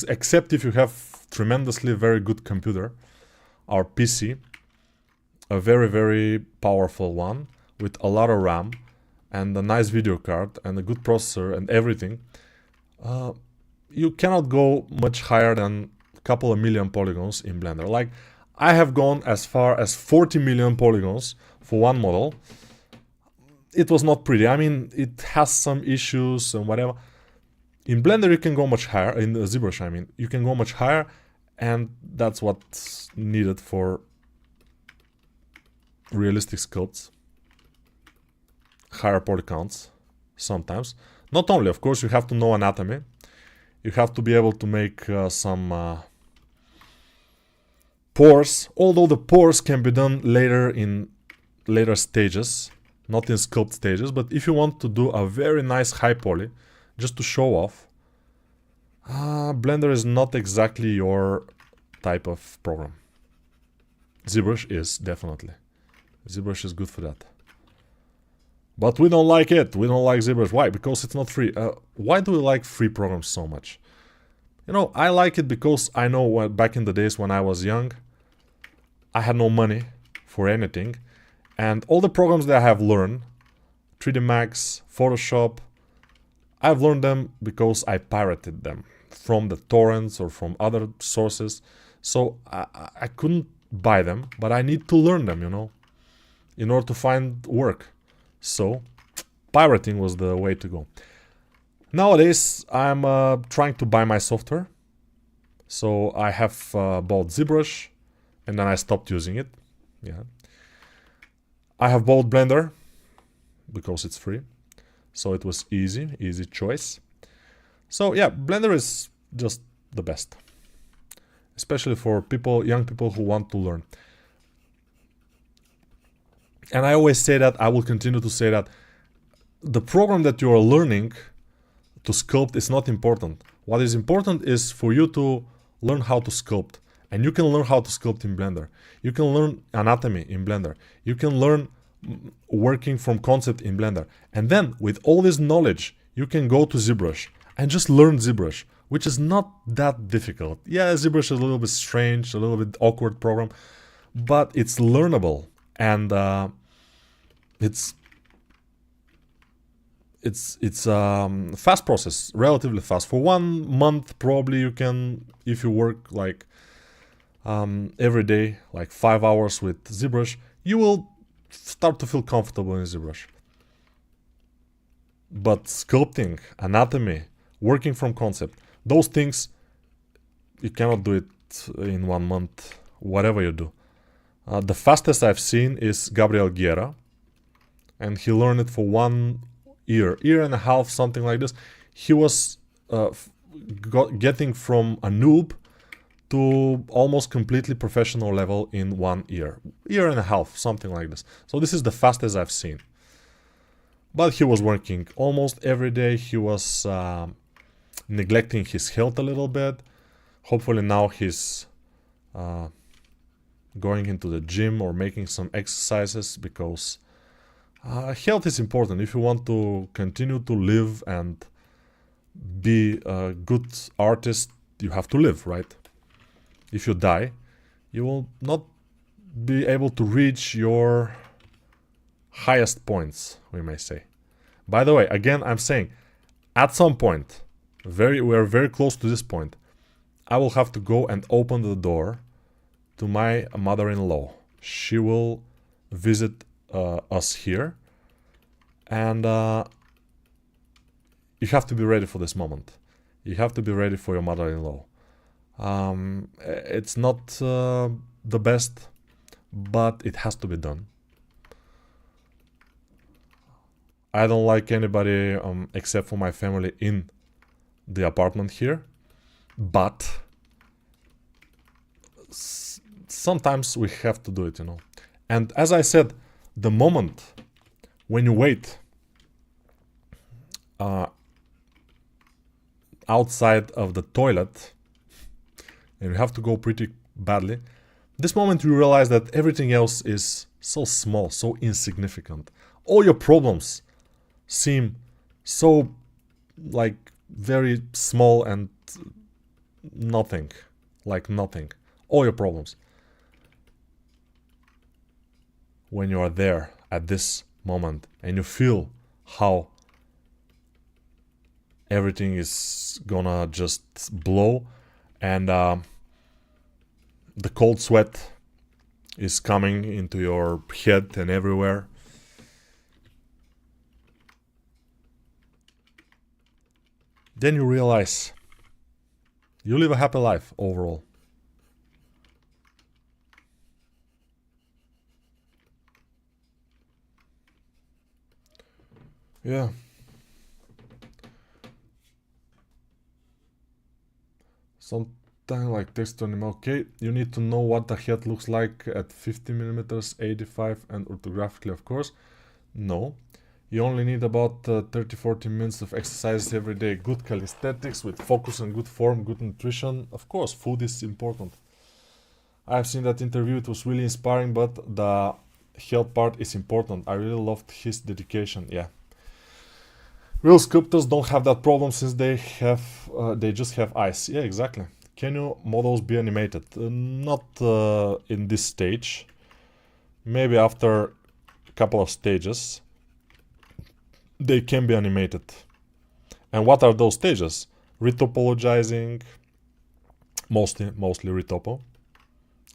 except if you have tremendously very good computer or PC, a very, very powerful one with a lot of RAM and a nice video card and a good processor and everything. You cannot go much higher than a couple of million polygons in Blender. Like, I have gone as far as 40 million polygons for one model. it was not pretty. I mean, it has some issues and whatever. In Blender, you can go much higher. In ZBrush, I mean, you can go much higher, and that's what's needed for realistic sculpts. Higher poly counts, sometimes. Not only, of course, you have to know anatomy. You have to be able to make some pores, although the pores can be done later in later stages, not in sculpt stages. But if you want to do a very nice high poly, just to show off, Blender is not exactly your type of program. ZBrush is, definitely. ZBrush is good for that. But we don't like it. We don't like ZBrush. Why? Because it's not free. Why do we like free programs so much? You know, I like it because I know back in the days when I was young, I had no money for anything. And all the programs that I have learned, 3D Max, Photoshop, I've learned them because I pirated them from the torrents or from other sources. So I couldn't buy them, but I need to learn them, you know, in order to find work. So pirating was the way to go. Nowadays, I'm trying to buy my software. So I have bought ZBrush, and then I stopped using it. Yeah. I have bought Blender because it's free. So it was easy choice. So yeah, Blender is just the best. Especially for people, young people who want to learn. And I always say that, I will continue to say that, the program that you are learning to sculpt is not important. What is important is for you to learn how to sculpt. And you can learn how to sculpt in Blender. You can learn anatomy in Blender. You can learn working from concept in Blender. And then, with all this knowledge, you can go to ZBrush and just learn ZBrush, which is not that difficult. Yeah, ZBrush is a little bit strange, a little bit awkward program, but it's learnable. And it's fast process, relatively fast. For 1 month, probably you can, if you work like every day, like 5 hours with ZBrush, you will start to feel comfortable in ZBrush. But sculpting, anatomy, working from concept, those things, you cannot do it in 1 month, whatever you do. The fastest I've seen is Gabriel Guerra, and he learned it for 1 year and a half, something like this. He was getting from a noob to almost completely professional level in 1 year and a half, something like this. So this is the fastest I've seen. But he was working almost every day. He was neglecting his health a little bit. Hopefully now he's going into the gym or making some exercises, because health is important. If you want to continue to live and be a good artist, you have to live, right? If you die, you will not be able to reach your highest points, we may say. By the way, again, I'm saying, at some point, we're very close to this point, I will have to go and open the door to my mother-in-law. She will visit us here, and you have to be ready for this moment. You have to be ready for your mother-in-law. It's not the best, but it has to be done. I don't like anybody except for my family in the apartment here, but sometimes we have to do it, you know. And as I said, the moment when you wait outside of the toilet and you have to go pretty badly, this moment you realize that everything else is so small, so insignificant. All your problems seem so, like, very small and nothing, like nothing. All your problems. When you are there at this moment and you feel how everything is gonna just blow, and the cold sweat is coming into your head and everywhere, then you realize you live a happy life overall. Yeah. Something like text to animal. Okay, you need to know what the head looks like at 50 millimeters, 85, and orthographically, of course. No. You only need about 30-40 minutes of exercise every day. Good calisthenics with focus and good form, good nutrition. Of course, food is important. I've seen that interview. It was really inspiring, but the health part is important. I really loved his dedication. Yeah. Real sculptors don't have that problem since they just have eyes. Yeah, exactly. Can your models be animated? Not in this stage. Maybe after a couple of stages, they can be animated. And what are those stages? Retopologizing, mostly retopo,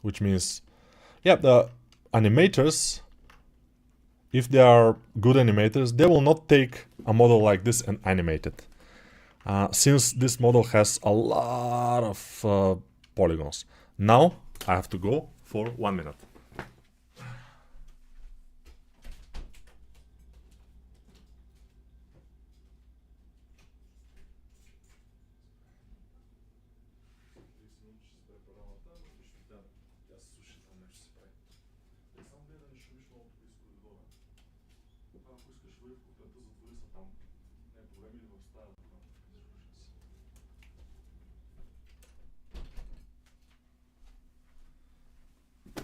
which means, yeah, the animators, if they are good animators, they will not take a model like this and animate it. Since this model has a lot of polygons. Now I have to go for 1 minute.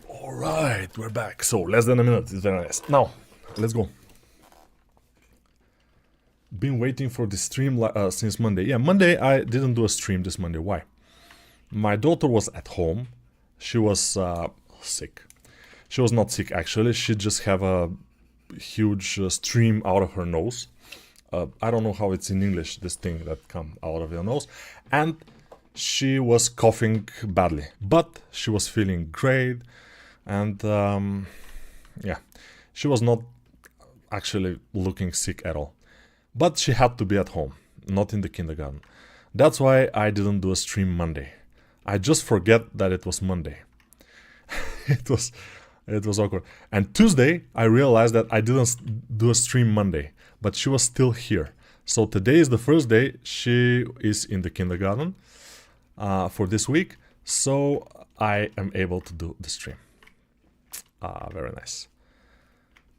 Alright, we're back. So, less than a minute. It's very nice. Now, let's go. Been waiting for the stream since Monday. Yeah, Monday I didn't do a stream this Monday. Why? My daughter was at home. She was sick. She was not sick, actually. She just have a huge stream out of her nose. I don't know how it's in English, this thing that come out of your nose. And she was coughing badly. But she was feeling great. And yeah, she was not actually looking sick at all. But she had to be at home, not in the kindergarten. That's why I didn't do a stream Monday. I just forget that it was Monday. it was awkward. And Tuesday, I realized that I didn't do a stream Monday, but she was still here. So today is the first day she is in the kindergarten for this week. So I am able to do the stream. Very nice.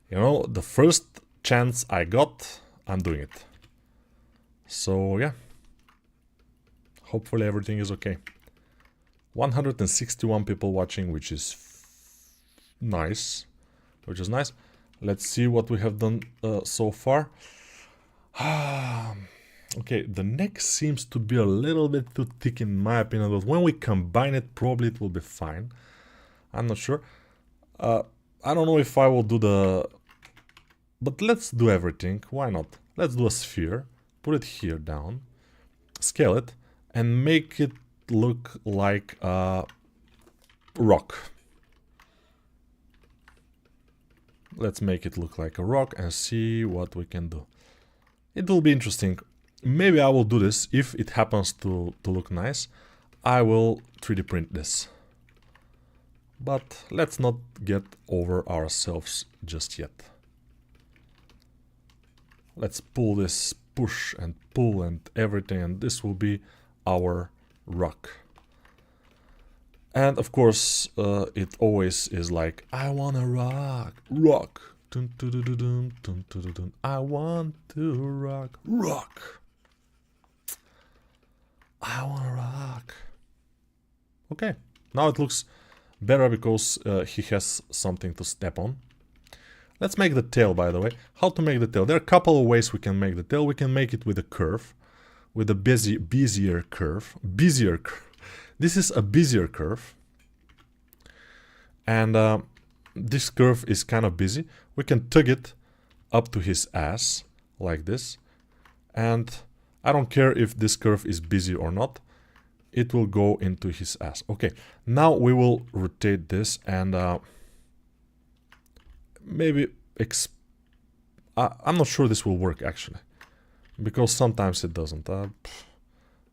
You know, the first chance I got, I'm doing it. So yeah, hopefully everything is okay. 161 people watching, which is nice. Let's see what we have done so far. Okay, the neck seems to be a little bit too thick in my opinion, but when we combine it, probably it will be fine. I'm not sure. I don't know if I will do the... But let's do everything. Why not? Let's do a sphere. Put it here down. Scale it. And make it look like a rock. Let's make it look like a rock and see what we can do. It will be interesting. Maybe I will do this. If it happens to look nice, I will 3D print this. But let's not get over ourselves just yet. Let's pull this, push and pull and everything, and this will be our rock. And of course, it always is like, I wanna rock, rock. Dun, dun, dun, dun, dun, dun, dun, dun. I want to rock, rock. I wanna rock. Okay, now it looks better because he has something to step on. Let's make the tail, by the way. How to make the tail? There are a couple of ways we can make the tail. We can make it with a curve, with a Bezier curve. This is a Bezier curve. And this curve is kind of busy. We can tug it up to his ass, like this. And I don't care if this curve is busy or not. It will go into his ass. Okay, now we will rotate this and maybe I'm not sure this will work actually, because sometimes it doesn't.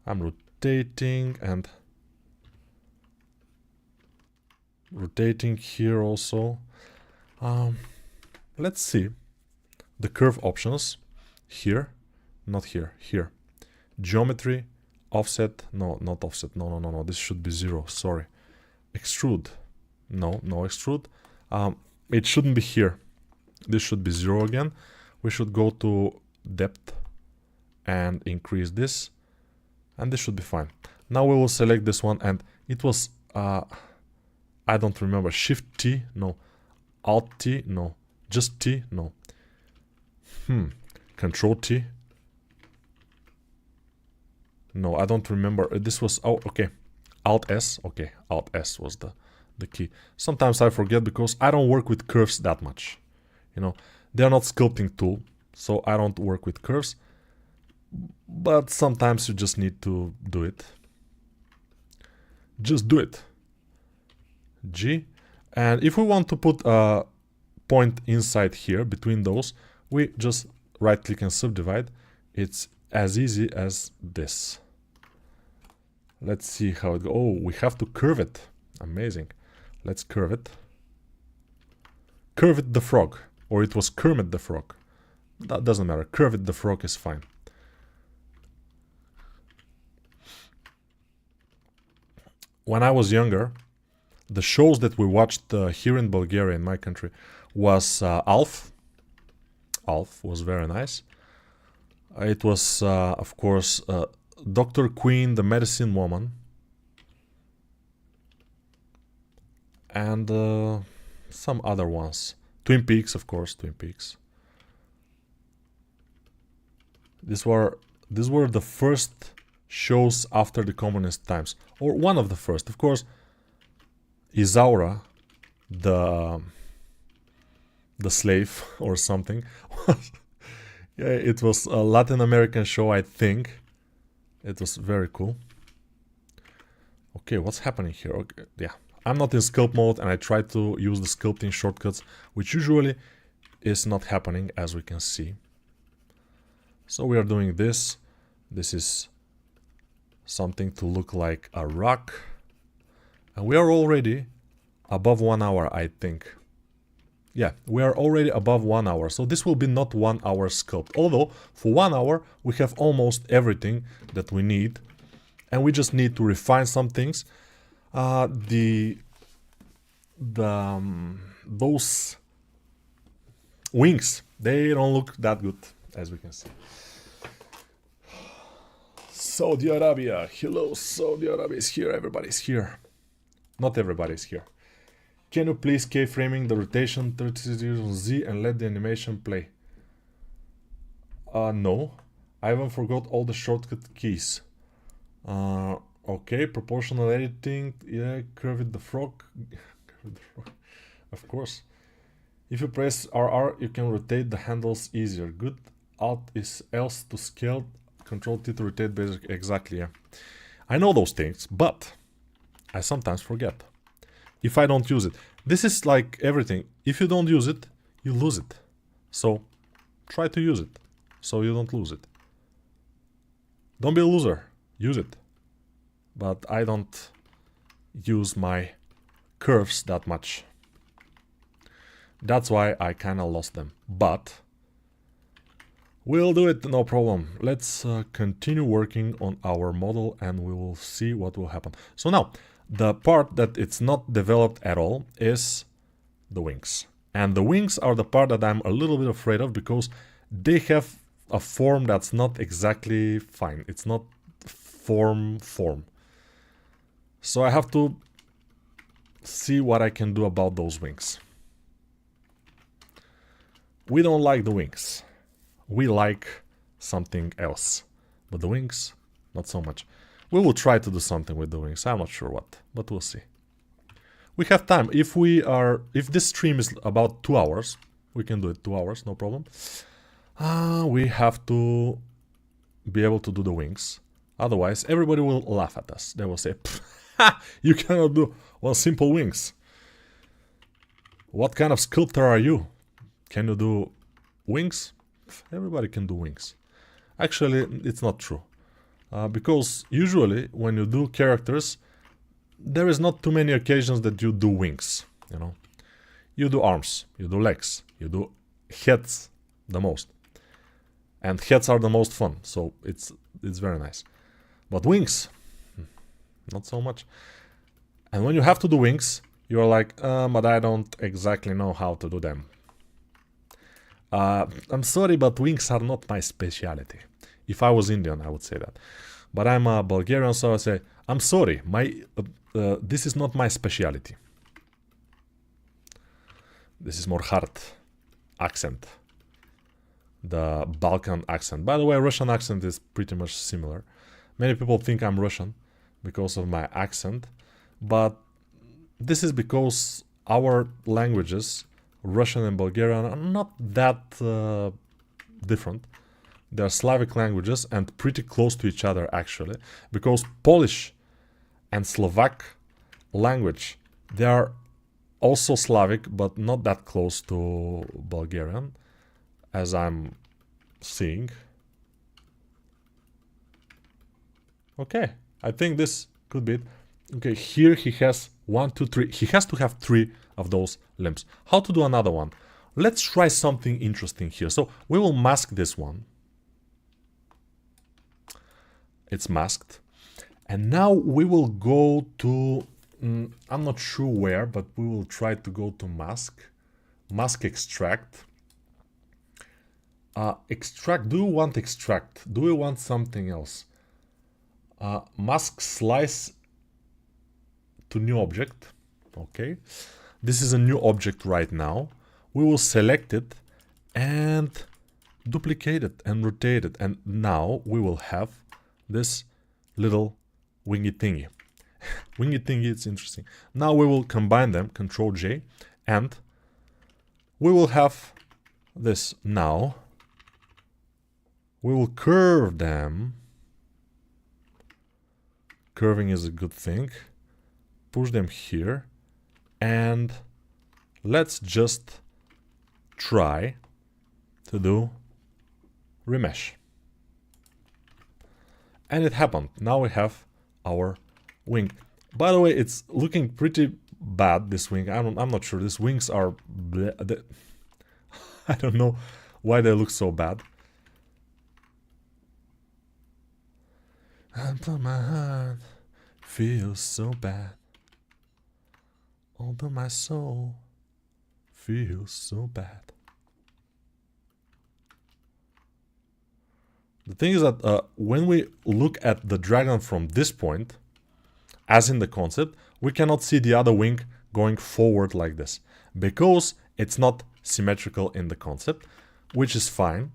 I'm rotating and rotating here also. Let's see the curve options here, not here, here. Geometry, offset, no, not offset, no, this should be 0, sorry. Extrude, no extrude. It shouldn't be here. This should be 0 again. We should go to depth and increase this, and this should be fine. Now we will select this one, and it was I don't remember, Shift T, no, Alt T, no, just T, no, Control T, no, I don't remember. This was, oh, okay, Alt S, okay, Alt S was the key. Sometimes I forget because I don't work with curves that much, you know. They're not sculpting tool, so I don't work with curves, but sometimes you just need to do it. Just do it. G, and if we want to put a point inside here between those, we just right click and subdivide. It's as easy as this. Let's see how it goes. Oh, we have to curve it. Amazing. Let's curve it. Curve it the frog, or it was Kermit the Frog. That doesn't matter. Curve it the frog is fine. When I was younger, the shows that we watched here in Bulgaria, in my country, was Alf. Alf was very nice. It was, of course, Dr. Queen, the Medicine Woman. And some other ones. Twin Peaks, of course, Twin Peaks. These were the first shows after the communist times. Or one of the first. Of course, Isaura, the slave or something. Yeah, it was a Latin American show, I think. It was very cool. Okay, what's happening here? Okay, yeah, I'm not in sculpt mode and I try to use the sculpting shortcuts, which usually is not happening, as we can see. So we are doing this. This is something to look like a rock. And we are already above 1 hour, I think. Yeah, we are already above 1 hour. So this will be not 1 hour sculpt. Although, for 1 hour, we have almost everything that we need. And we just need to refine some things. Those wings, they don't look that good, as we can see. Saudi Arabia. Hello, Saudi Arabia is here. Everybody's here. Not everybody's here. Can you please keyframing the rotation 30 on Z and let the animation play? No. I even forgot all the shortcut keys. Okay, proportional editing. Yeah, curve it the frog. Of course. If you press RR, you can rotate the handles easier. Good. Alt is else to scale. Control T to rotate basic. Exactly, yeah. I know those things, but I sometimes forget. If I don't use it. This is like everything. If you don't use it, you lose it. So, try to use it, so you don't lose it. Don't be a loser. Use it. But I don't use my curves that much. That's why I kinda lost them. But we'll do it, no problem. Let's continue working on our model and we will see what will happen. So now, the part that it's not developed at all is the wings. And the wings are the part that I'm a little bit afraid of because they have a form that's not exactly fine. It's not form. So I have to see what I can do about those wings. We don't like the wings. We like something else. But the wings, not so much. We will try to do something with the wings. I'm not sure what, but we'll see. We have time. If this stream is about 2 hours, we can do it 2 hours, no problem. We have to be able to do the wings. Otherwise, everybody will laugh at us. They will say, you cannot do one simple wings. What kind of sculptor are you? Can you do wings? Everybody can do wings. Actually, it's not true. because usually when you do characters, there is not too many occasions that you do wings, you know. You do arms, you do legs, you do heads the most. And heads are the most fun, so it's very nice. But wings, not so much. And when you have to do wings, you're like, but I don't exactly know how to do them. I'm sorry, but wings are not my specialty. If I was Indian, I would say that. But I'm a Bulgarian, so I say, I'm sorry, this is not my specialty. This is more hard accent. The Balkan accent. By the way, Russian accent is pretty much similar. Many people think I'm Russian because of my accent, but this is because our languages, Russian and Bulgarian, are not that different. They're Slavic languages and pretty close to each other actually, because Polish and Slovak language, they are also Slavic, but not that close to Bulgarian, as I'm seeing. Okay, I think this could be it. Okay, here he has 1, 2, 3. He has to have 3 of those limbs. How to do another one? Let's try something interesting here. So we will mask this one. It's masked. And now we will go to... I'm not sure where, but we will try to go to mask. Mask extract. Extract. Do you want extract? Do we want something else? Mask slice to new object. Okay. This is a new object right now. We will select it and duplicate it and rotate it. And now we will have this little wingy thingy. Wingy thingy, it's interesting. Now we will combine them, Control J, and we will have this. Now we will curve them. Curving is a good thing. Push them here, and let's just try to do remesh. And it happened. Now we have our wing. By the way, it's looking pretty bad, this wing. I'm not sure. These wings are... I don't know why they look so bad. And my heart feels so bad. Although my soul feels so bad. The thing is that when we look at the dragon from this point, as in the concept, we cannot see the other wing going forward like this, because it's not symmetrical in the concept, which is fine.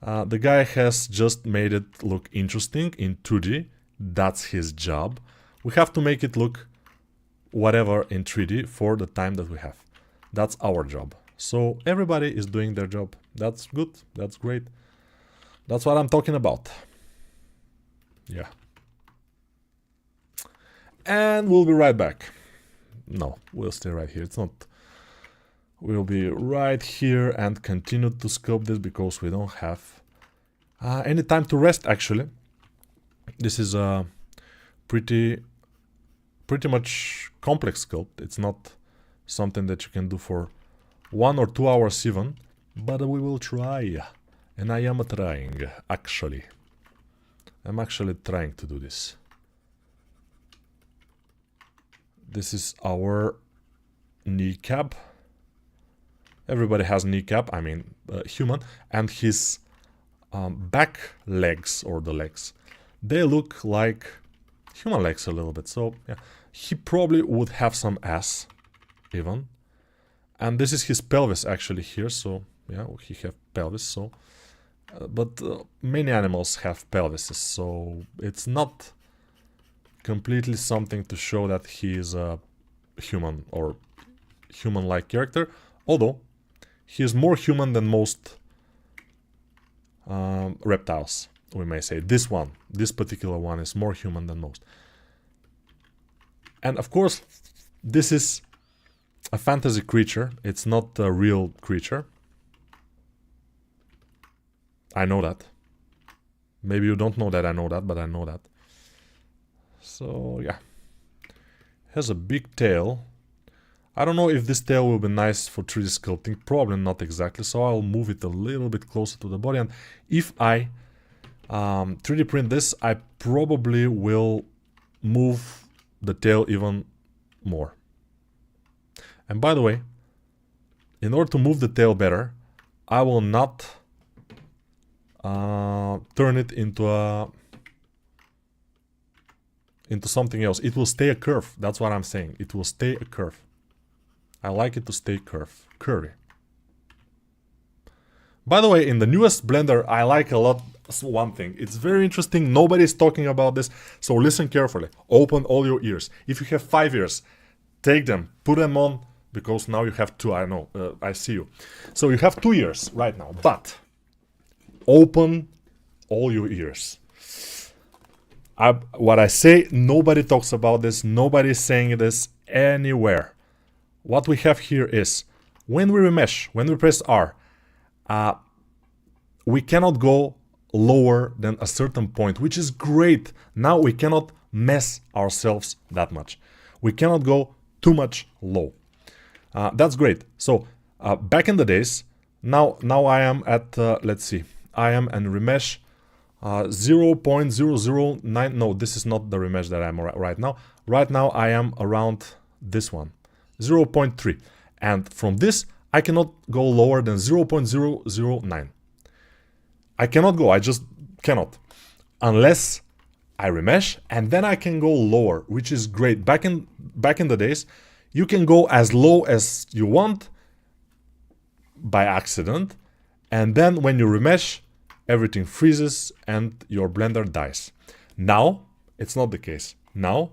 The guy has just made it look interesting in 2D. That's his job. We have to make it look whatever in 3D for the time that we have. That's our job. So everybody is doing their job. That's good. That's great. That's what I'm talking about. Yeah. And we'll be right back. No, we'll stay right here. It's not... We'll be right here and continue to sculpt this because we don't have any time to rest, actually. This is a pretty much complex sculpt. It's not something that you can do for 1 or 2 hours even, but we will try. And I am trying, actually. I'm actually trying to do this. This is our kneecap. Everybody has kneecap, I mean human, and his back legs, or the legs, they look like human legs a little bit. So yeah, he probably would have some ass even, and this is his pelvis actually here. So yeah, he have pelvis. So but many animals have pelvises, so it's not completely something to show that he is a human or human-like character, although he is more human than most reptiles, we may say. This particular one is more human than most. And of course, this is a fantasy creature. It's not a real creature. I know that. Maybe you don't know that I know that, but I know that. So yeah, has a big tail. I don't know if this tail will be nice for 3D sculpting, probably not exactly, so I'll move it a little bit closer to the body, and if I 3D print this, I probably will move the tail even more. And by the way, in order to move the tail better, I will not turn it into something else. It will stay a curve. That's what I'm saying. It will stay a curve. I like it to stay curvy. By the way, in the newest Blender, I like a lot one thing. It's very interesting. Nobody's talking about this, so listen carefully. Open all your ears. If you have 5 ears, take them, put them on, because now you have 2. I know, I see you. So you have 2 ears right now, but open all your ears. What I say, nobody talks about this. Nobody's saying this anywhere. What we have here is, when we remesh, when we press R, we cannot go lower than a certain point, which is great. Now we cannot mess ourselves that much. We cannot go too much low. That's great. So back in the days, now I am at, let's see, I am in remesh 0.009. No, this is not the remesh that I'm right now. Right now I am around this one. 0.3, and from this I cannot go lower than 0.009. I cannot go, I just cannot, unless I remesh, and then I can go lower, which is great. Back in the days, you can go as low as you want by accident, and then when you remesh, everything freezes and your Blender dies. Now it's not the case. Now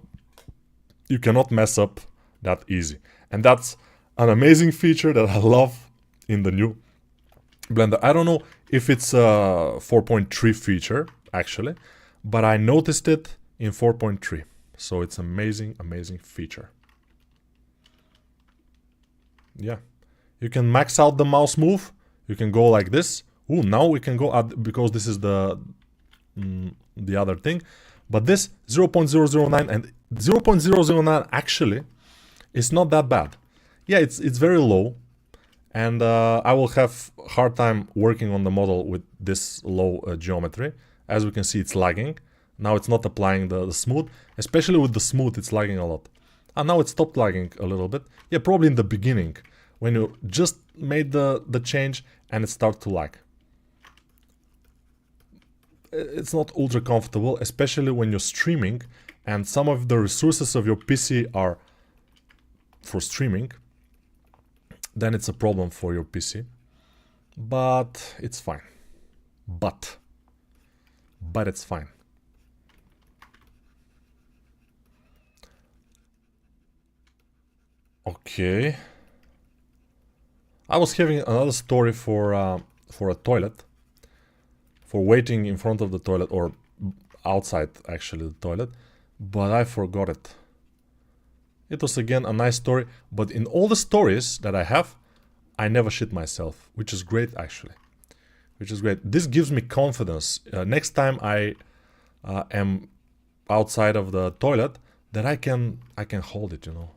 you cannot mess up that easy. And that's an amazing feature that I love in the new Blender. I don't know if it's a 4.3 feature, actually, but I noticed it in 4.3. So it's amazing, amazing feature. Yeah. You can max out the mouse move. You can go like this. Ooh, now we can go at, because this is the other thing. But this 0.009 and 0.009 actually is not that bad. Yeah, it's very low, and I will have a hard time working on the model with this low geometry. As we can see, it's lagging. Now it's not applying the smooth, especially with the smooth, it's lagging a lot. And now it stopped lagging a little bit. Yeah, probably in the beginning, when you just made the change and it started to lag. It's not ultra comfortable, especially when you're streaming and some of the resources of your PC are for streaming. Then it's a problem for your PC. But it's fine. But it's fine. Okay. I was having another story for a toilet. For waiting in front of the toilet, or outside actually the toilet, but I forgot it. It was again a nice story, but in all the stories that I have, I never shit myself, which is great actually. Which is great. This gives me confidence. Next time I am outside of the toilet, that I can hold it, you know.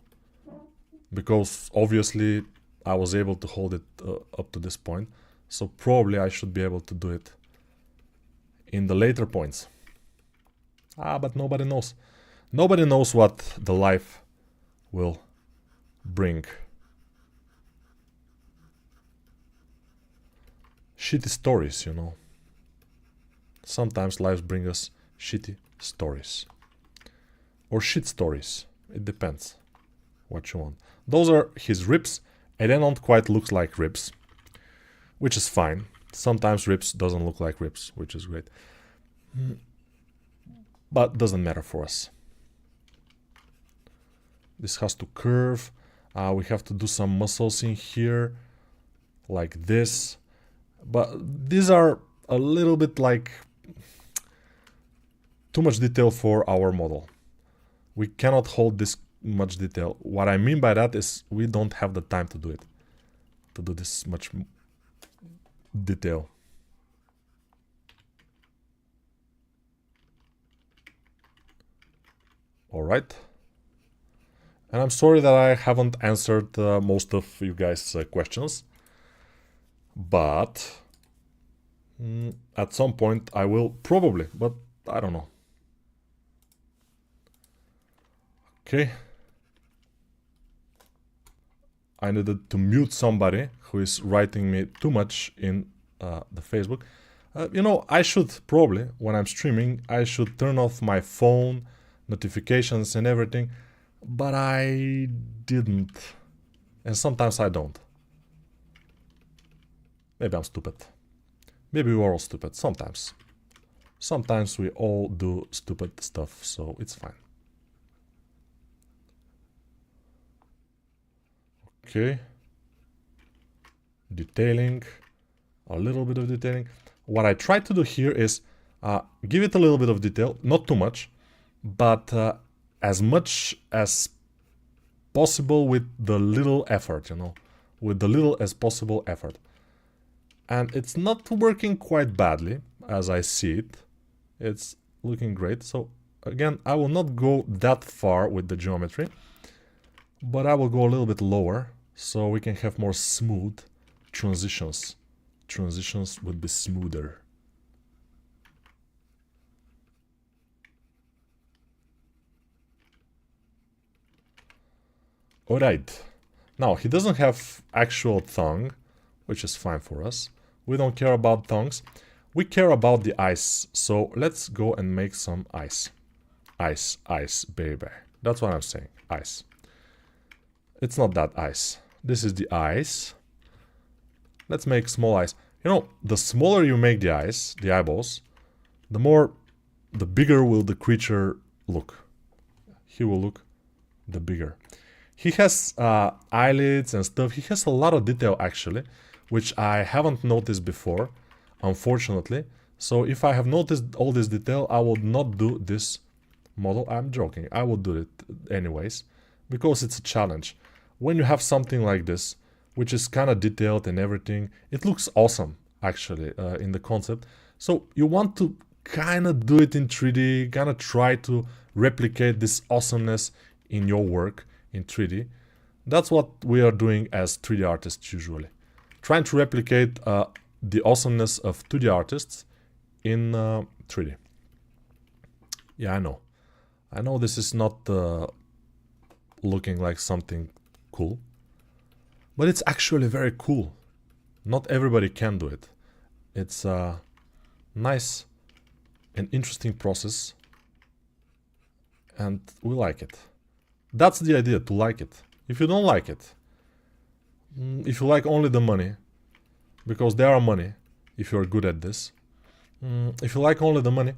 Because obviously I was able to hold it up to this point, so probably I should be able to do it in the later points. But nobody knows. Nobody knows what the life will bring. Shitty stories, you know. Sometimes lives bring us shitty stories. Or shit stories. It depends what you want. Those are his ribs, and they don't quite look like ribs, which is fine. Sometimes ribs doesn't look like ribs, which is great. But doesn't matter for us. This has to curve. We have to do some muscles in here, like this. But these are a little bit like too much detail for our model. We cannot hold this much detail. What I mean by that is we don't have the time to do it. To do this much detail. Alright. And I'm sorry that I haven't answered most of you guys' questions. But at some point I will probably, but I don't know. Okay. I needed to mute somebody who is writing me too much in the Facebook. You know, I should probably, when I'm streaming, I should turn off my phone, notifications and everything, but I didn't. And sometimes I don't. Maybe I'm stupid. Maybe we're all stupid, sometimes. Sometimes we all do stupid stuff, so it's fine. Okay. Detailing. A little bit of detailing. What I try to do here is give it a little bit of detail, not too much, but as much as possible with the little effort, you know, with the little as possible effort. And it's not working quite badly, as I see it. It's looking great. So again, I will not go that far with the geometry, but I will go a little bit lower so we can have more smooth transitions. Transitions would be smoother. Alright. Now, he doesn't have actual tongue, which is fine for us. We don't care about tongues. We care about the ice. So let's go and make some ice. Ice, ice, baby. That's what I'm saying. Ice. It's not that ice. This is the ice. Let's make small eyes. You know, the smaller you make the eyes, the eyeballs, the bigger will the creature look. He will look the bigger. He has eyelids and stuff. He has a lot of detail actually, which I haven't noticed before, unfortunately. So if I have noticed all this detail, I would not do this model. I'm joking. I will do it anyways, because it's a challenge. When you have something like this, which is kind of detailed and everything, it looks awesome, actually, in the concept. So you want to kind of do it in 3D, kind of try to replicate this awesomeness in your work in 3D. That's what we are doing as 3D artists usually. Trying to replicate the awesomeness of 2D artists in 3D. Yeah, I know. I know this is not looking like something cool. But it's actually very cool. Not everybody can do it. It's a nice and interesting process. And we like it. That's the idea, to like it. If you don't like it, if you like only the money, because there are money, if you're good at this, if you like only the money,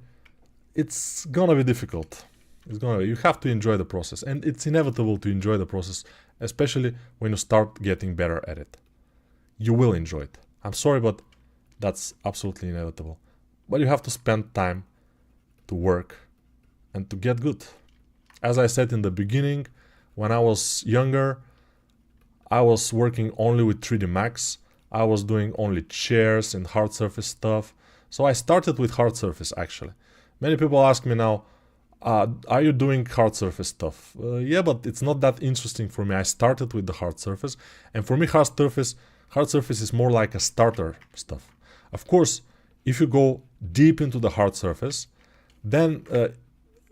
it's gonna be difficult. You have to enjoy the process, and it's inevitable to enjoy the process, especially when you start getting better at it. You will enjoy it. I'm sorry, but that's absolutely inevitable. But you have to spend time to work and to get good. As I said in the beginning, when I was younger, I was working only with 3D Max. I was doing only chairs and hard surface stuff. So I started with hard surface actually. Many people ask me now, are you doing hard surface stuff? Yeah, but it's not that interesting for me. I started with the hard surface, and for me hard surface is more like a starter stuff. Of course, if you go deep into the hard surface, then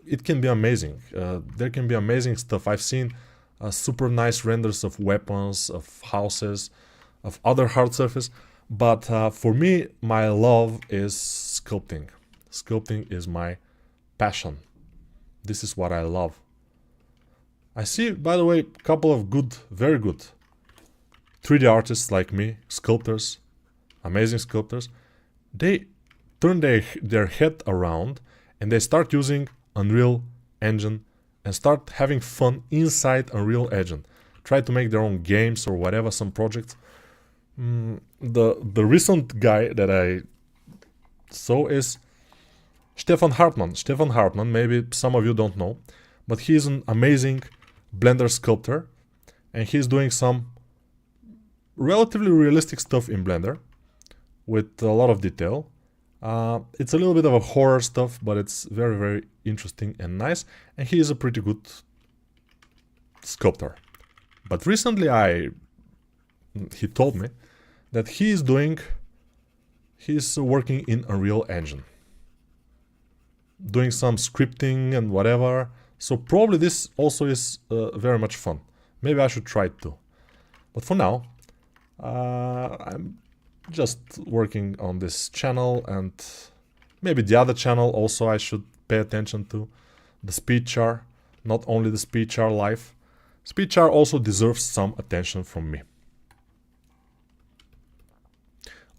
it can be amazing. There can be amazing stuff. I've seen super nice renders of weapons, of houses, of other hard surface, but for me, my love is sculpting. Sculpting is my passion. This is what I love. I see, by the way, a couple of good, very good 3D artists like me, sculptors, amazing sculptors. They turn their head around and they start using Unreal Engine and start having fun inside Unreal Engine. Try to make their own games or whatever, some projects. The recent guy that I saw is Stefan Hartmann. Stefan Hartmann, maybe some of you don't know, but he's an amazing Blender sculptor, and he's doing some relatively realistic stuff in Blender with a lot of detail. It's a little bit of a horror stuff, but it's very, very interesting and nice. And he is a pretty good sculptor. But recently he told me that he's working in Unreal Engine, doing some scripting and whatever. So probably this also is very much fun. Maybe I should try it too. But for now, I'm just working on this channel, and maybe the other channel also I should pay attention to. The speed char, not only the speed char live. Speed char also deserves some attention from me.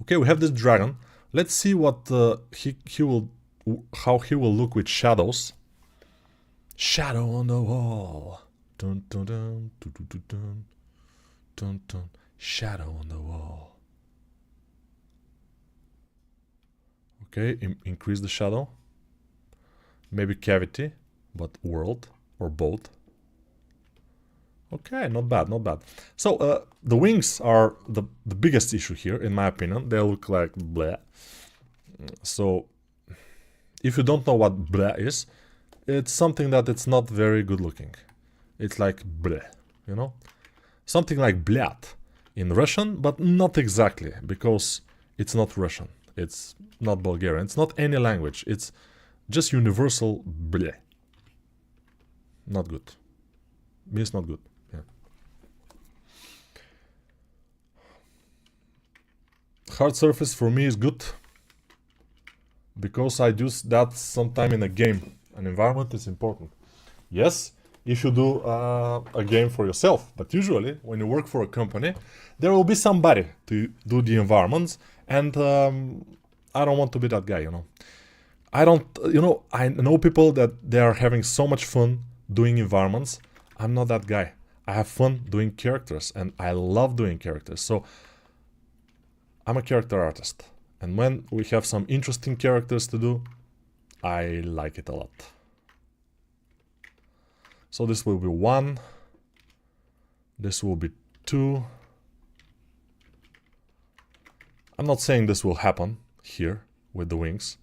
Okay, we have this dragon. Let's see what how he will look with shadows. Shadow on the wall. Dun dun dun dun dun dun dun dun dun. Shadow on the wall. Okay, increase the shadow. Maybe cavity, but world or both. Okay, not bad, not bad. So the wings are the biggest issue here, in my opinion. They look like bleh. So if you don't know what bleh is, it's something that it's not very good looking. It's like bleh, you know? Something like blyat in Russian, but not exactly, because it's not Russian. It's not Bulgarian. It's not any language. It's just universal bleh. Not good. Means not good. Yeah. Hard surface for me is good, because I use that sometime in a game. An environment is important. Yes, if you do a game for yourself, but usually when you work for a company, there will be somebody to do the environments, and I don't want to be that guy, you know. I know people that they are having so much fun doing environments. I'm not that guy. I have fun doing characters, and I love doing characters. So I'm a character artist, and when we have some interesting characters to do, I like it a lot. So this will be 1. This will be 2. I'm not saying this will happen here with the wings,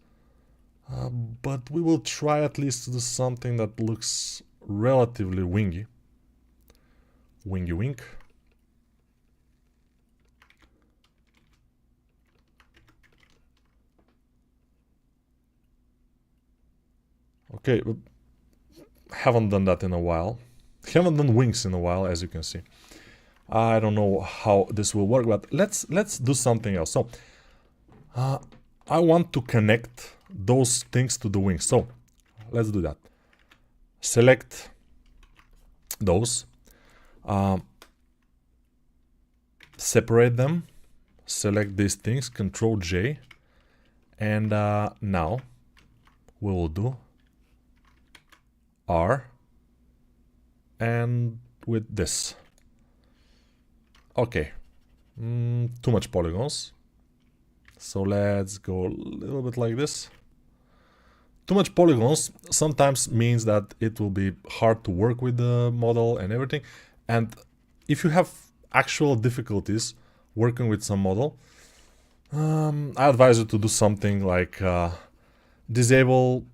but we will try at least to do something that looks relatively wingy. Wingy wink. Okay, haven't done that in a while. Haven't done wings in a while, as you can see. I don't know how this will work, but let's do something else. So I want to connect those things to the wings. So let's do that. Select those, separate them, select these things, Control J, and now we will do R, and with this. Okay, too much polygons, so let's go a little bit like this. Too much polygons sometimes means that it will be hard to work with the model and everything, and if you have actual difficulties working with some model, I advise you to do something like disable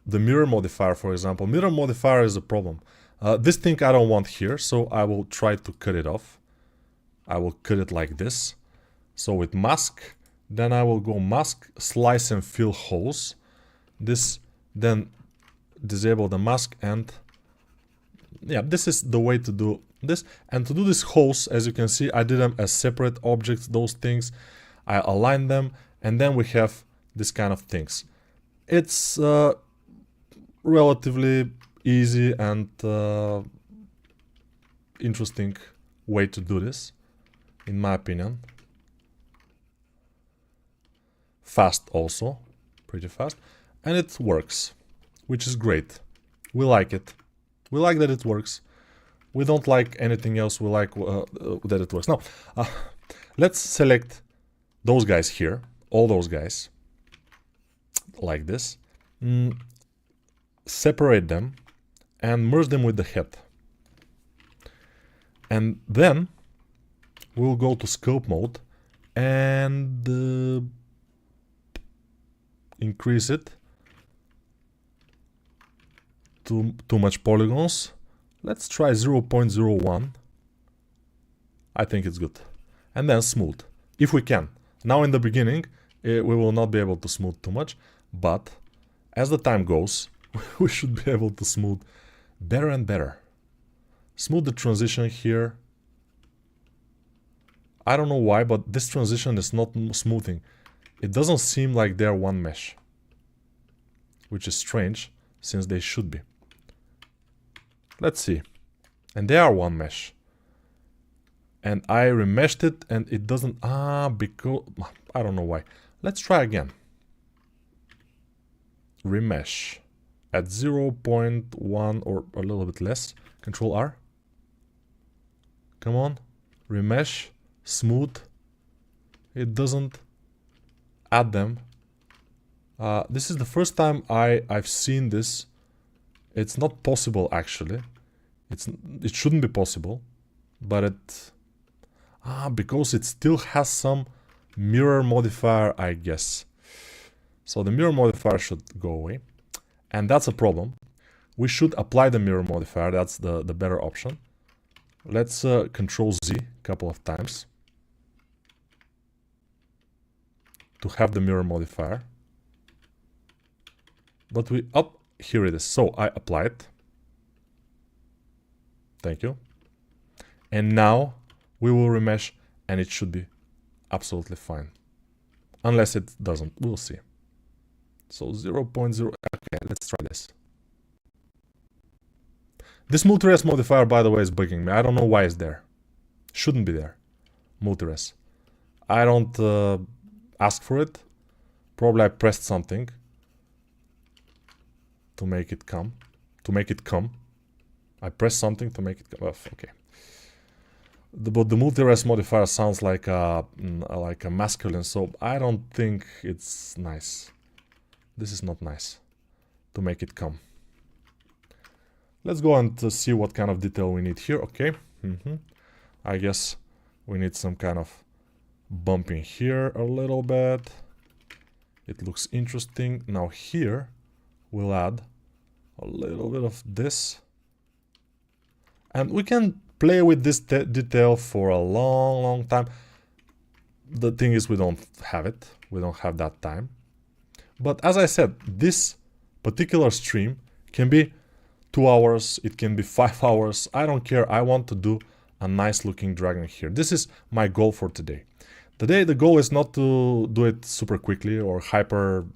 the mirror modifier, for example. Mirror modifier is a problem. This thing I don't want here, so I will try to cut it off. I will cut it like this. So with mask, then I will go mask, slice and fill holes. This, then disable the mask, and yeah, this is the way to do this. And to do these holes, as you can see, I did them as separate objects, those things. I align them, and then we have this kind of things. It's relatively easy and interesting way to do this, in my opinion. Fast also, pretty fast, and it works, which is great. We like it. We like that it works. We don't like anything else. We like that it works. Now, let's select those guys here, all those guys, like this. Separate them and merge them with the head. And then we'll go to sculpt mode and increase it. Too much polygons. Let's try 0.01. I think it's good. And then smooth, if we can. Now in the beginning, we will not be able to smooth too much, but as the time goes, we should be able to smooth better and better. Smooth the transition here. I don't know why, but this transition is not smoothing. It doesn't seem like they're one mesh, which is strange, since they should be. Let's see. And they are one mesh. And I remeshed it and it doesn't... because... I don't know why. Let's try again. Remesh. At 0.1 or a little bit less. Control R. Come on. Remesh. Smooth. It doesn't add them. This is the first time I've seen this. It's not possible actually. It shouldn't be possible. But it... because it still has some mirror modifier, I guess. So the mirror modifier should go away. And that's a problem. We should apply the mirror modifier. That's the better option. Let's Control Z a couple of times to have the mirror modifier. But here it is. So I apply it. Thank you. And now we will remesh and it should be absolutely fine. Unless it doesn't. We'll see. So 0.0. Okay, let's try this. This multi-res modifier, by the way, is bugging me. I don't know why it's there. Shouldn't be there. Multi-res. I don't ask for it. Probably I pressed something to make it come. I pressed something to make it come. Oh, okay. But the multi-res modifier sounds like a masculine, so I don't think it's nice. This is not nice to make it come. Let's go and see what kind of detail we need here. Okay. I guess we need some kind of bumping here a little bit. It looks interesting. Now here we'll add a little bit of this. And we can play with this detail for a long time. The thing is we don't have it. We don't have that time. But as I said, this particular stream can be 2 hours. It can be 5 hours. I don't care. I want to do a nice looking dragon here. This is my goal for today. Today the goal is not to do it super quickly or hyper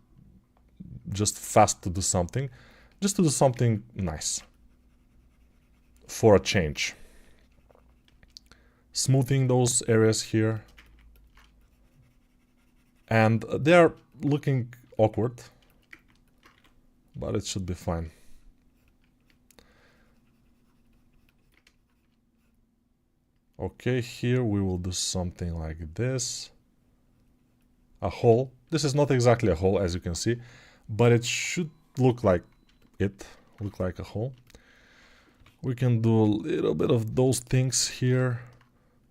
just fast to do something. Just to do something nice. For a change. Smoothing those areas here. And they are looking awkward. But it should be fine. Okay, here we will do something like this. A hole. This is not exactly a hole, as you can see. But it should look like it. Look like a hole. We can do a little bit of those things here.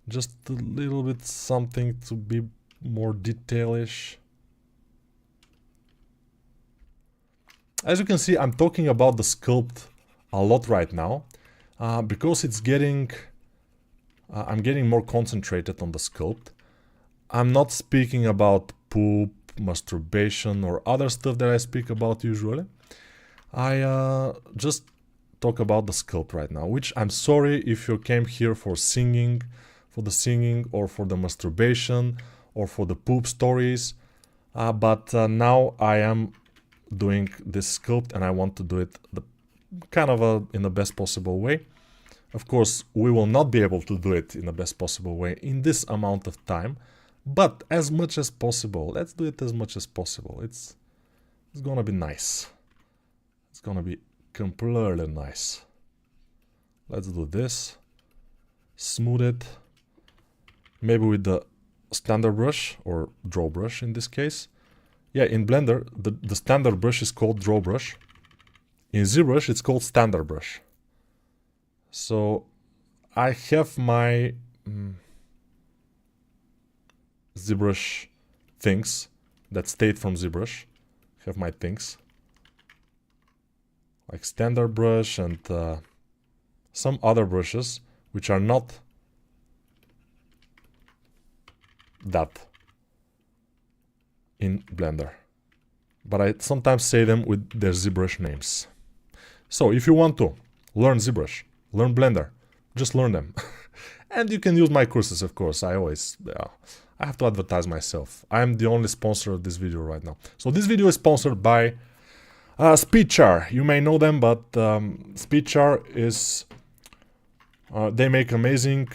Just a little bit something to be more detailish. As you can see, I'm talking about the sculpt a lot right now. Because it's getting... I'm getting more concentrated on the sculpt. I'm not speaking about poop, masturbation, or other stuff that I speak about usually. I just talk about the sculpt right now, which I'm sorry if you came here for singing, for the singing, or for the masturbation, or for the poop stories. But now I am doing this sculpt and I want to do it in the best possible way. Of course, we will not be able to do it in the best possible way in this amount of time, but as much as possible. Let's do it as much as possible. It's gonna be nice. It's gonna be completely nice. Let's do this. Smooth it. Maybe with the standard brush or draw brush in this case. Yeah, in Blender, the standard brush is called draw brush. In ZBrush, it's called standard brush. So I have my ZBrush things that stayed from ZBrush. have my things. Like standard brush and some other brushes which are not that in Blender. But I sometimes say them with their ZBrush names. So if you want to learn ZBrush, learn Blender, just learn them. And you can use my courses, of course. I have to advertise myself. I'm the only sponsor of this video right now. So this video is sponsored by Speedchar. You may know them, but Speedchar is... they make amazing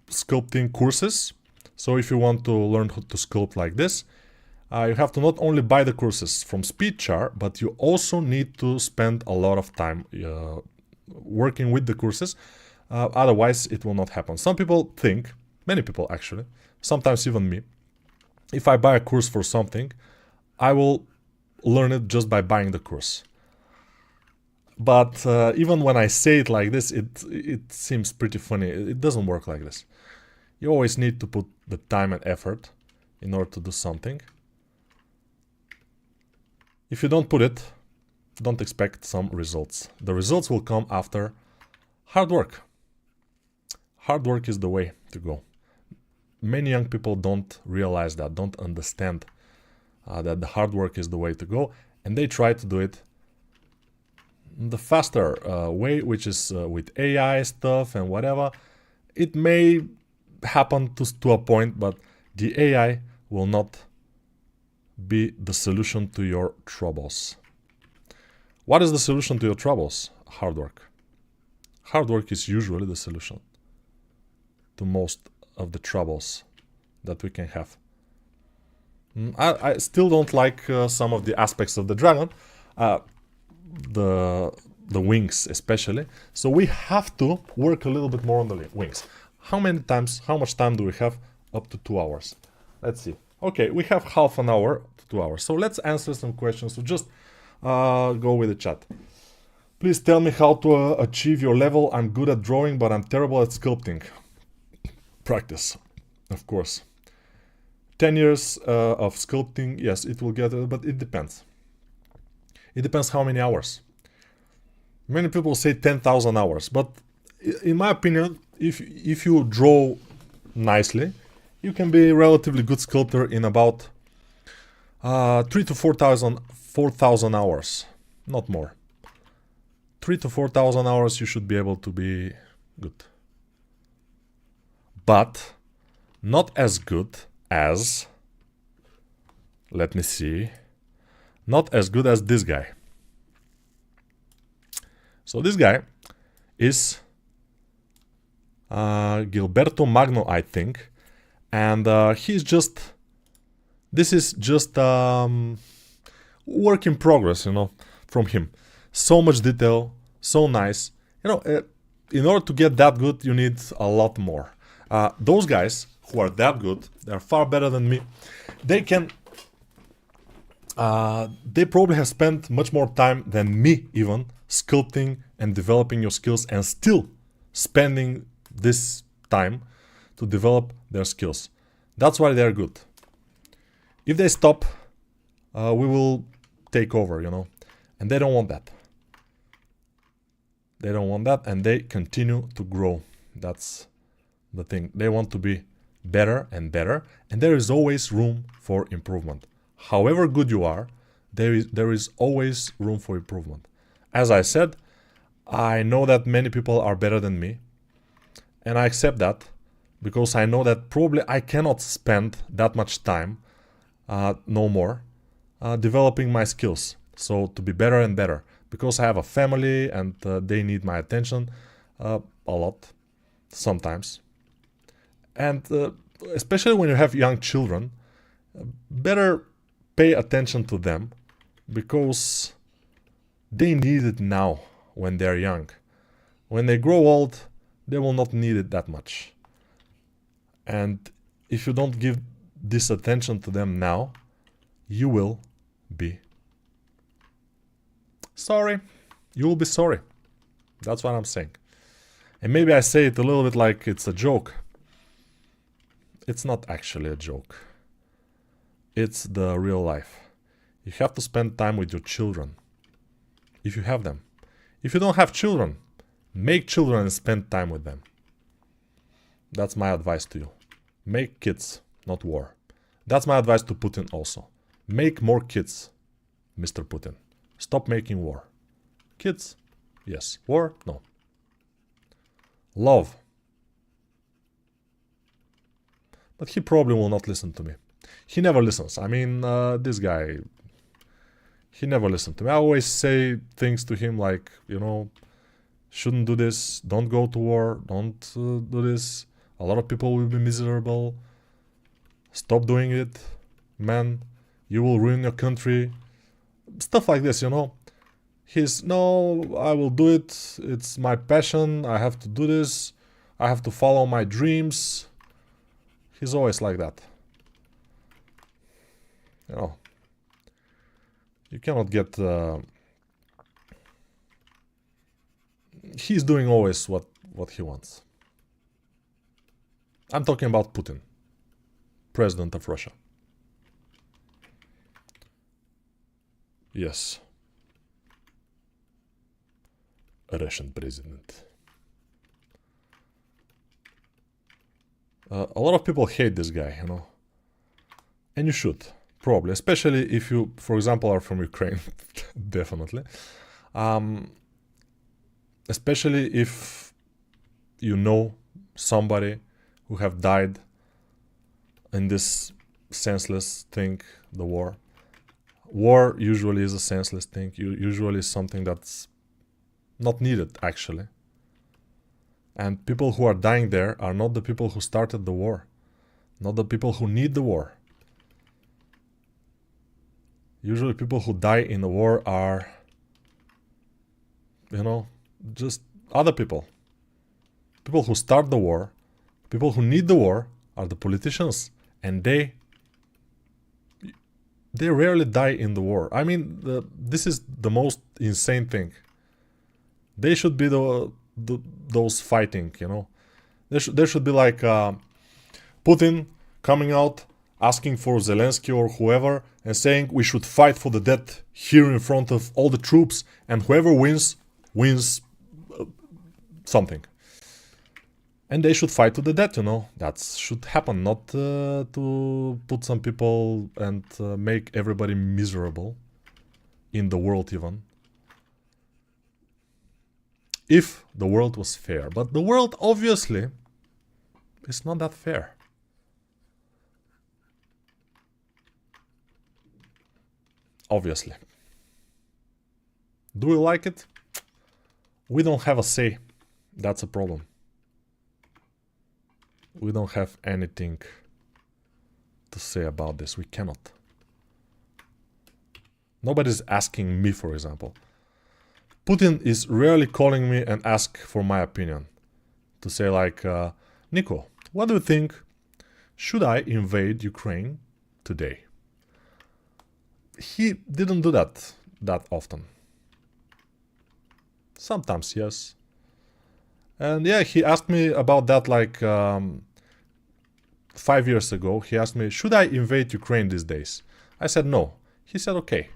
sculpting courses. So if you want to learn how to sculpt like this, you have to not only buy the courses from Speedchar, but you also need to spend a lot of time working with the courses. Otherwise, it will not happen. Some people think, many people actually, sometimes even me, if I buy a course for something, I will learn it just by buying the course. But even when I say it like this, it seems pretty funny. It doesn't work like this. You always need to put the time and effort in order to do something. If you don't put it, don't expect some results. The results will come after hard work. Hard work is the way to go. Many young people don't realize that, don't understand that the hard work is the way to go, and they try to do it the faster way, which is with AI stuff and whatever. It may happen to a point, but the AI will not be the solution to your troubles. What is the solution to your troubles? Hard work. Hard work is usually the solution to most of the troubles that we can have. I still don't like some of the aspects of the dragon, the wings especially. So we have to work a little bit more on the wings. How much time do we have? Up to 2 hours. Let's see. Okay, we have half an hour to 2 hours. So let's answer some questions. So just go with the chat. Please tell me how to achieve your level. I'm good at drawing, but I'm terrible at sculpting. Practice, of course. 10 years of sculpting, yes, it will get it, but it depends. It depends how many hours. Many people say 10,000 hours, but in my opinion, if you draw nicely, you can be a relatively good sculptor in about 3,000 to 4,000 hours, not more. 3,000 to 4,000 hours you should be able to be good. But not as good as, let me see, not as good as this guy. So this guy is Gilberto Magno, I think, and he's just, this is just work in progress, you know, from him. So much detail, so nice. You know, in order to get that good, you need a lot more. Those guys who are that good, they're far better than me. They can, they probably have spent much more time than me even sculpting and developing your skills, and still spending this time to develop their skills. That's why they're good. If they stop, we will take over, you know, and they don't want that. They don't want that, and they continue to grow. That's the thing. They want to be better and better, and there is always room for improvement. However good you are, there is always room for improvement. As I said, I know that many people are better than me, and I accept that because I know that probably I cannot spend that much time, no more, developing my skills. So to be better and better, because I have a family and they need my attention a lot, sometimes. And especially when you have young children, better pay attention to them, because they need it now when they're young. When they grow old, they will not need it that much. And if you don't give this attention to them now, you will be sorry. You will be sorry. That's what I'm saying. And maybe I say it a little bit like it's a joke. It's not actually a joke. It's the real life. You have to spend time with your children, if you have them. If you don't have children, make children and spend time with them. That's my advice to you. Make kids, not war. That's my advice to Putin also. Make more kids, Mr. Putin. Stop making war. Kids, yes. War, no. Love. But he probably will not listen to me. He never listens. I mean, this guy, he never listened to me. I always say things to him like, you know, shouldn't do this, don't go to war, don't do this. A lot of people will be miserable. Stop doing it, man. You will ruin your country. Stuff like this, you know. He's, no, I will do it. It's my passion. I have to do this. I have to follow my dreams. He's always like that. You know. You cannot get... he's doing always what he wants. I'm talking about Putin, president of Russia. Yes. A Russian president. A lot of people hate this guy, you know. And you should, probably. Especially if you, for example, are from Ukraine. Definitely. Especially if you know somebody who have died in this senseless thing, the war. War usually is a senseless thing. Usually is something that's not needed, actually. And people who are dying there are not the people who started the war. Not the people who need the war. Usually people who die in the war are, you know, just other people. People who start the war, people who need the war are the politicians. And they rarely die in the war. I mean, this is the most insane thing. They should be those fighting, you know. There should be like Putin coming out asking for Zelensky or whoever and saying we should fight for the dead here in front of all the troops, and whoever wins something. And they should fight to the death, you know. That should happen, not to put some people and make everybody miserable in the world even. If the world was fair. But the world, obviously, is not that fair. Obviously. Do we like it? We don't have a say. That's a problem. We don't have anything to say about this. We cannot. Nobody's asking me, for example. Putin is rarely calling me and ask for my opinion. To say like, Nico, what do you think? Should I invade Ukraine today? He didn't do that often. Sometimes, yes. And yeah, he asked me about that like 5 years ago. He asked me, should I invade Ukraine these days? I said no. He said okay.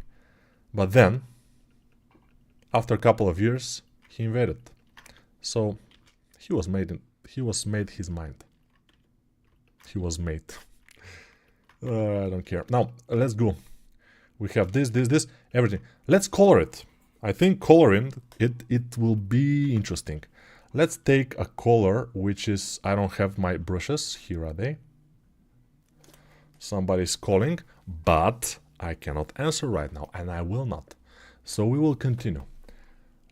But then, after a couple of years, he invaded. So he was made his mind. He was made. I don't care. Now, let's go. We have this, everything. Let's color it. I think coloring it will be interesting. Let's take a color which is, I don't have my brushes. Here are they. Somebody's calling, but I cannot answer right now, and I will not. So we will continue.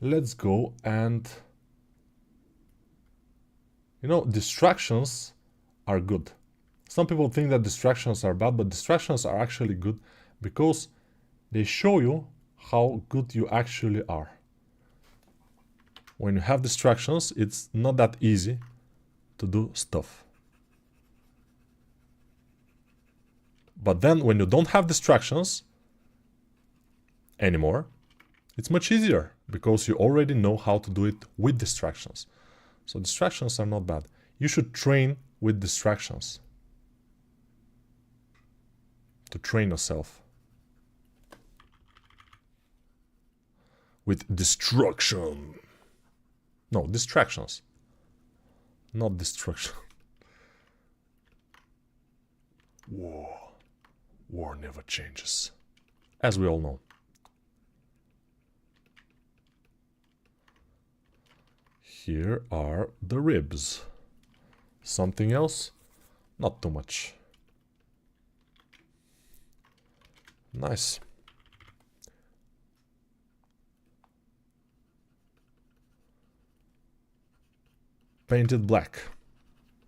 Let's go and, you know, distractions are good. Some people think that distractions are bad, but distractions are actually good because they show you how good you actually are. When you have distractions, it's not that easy to do stuff. But then when you don't have distractions anymore, it's much easier because you already know how to do it with distractions. So distractions are not bad. You should train with distractions to train yourself. with destruction. No, distractions. Not destruction. War. War never changes. As we all know. Here are the ribs. Something else? Not too much. Nice. Painted black.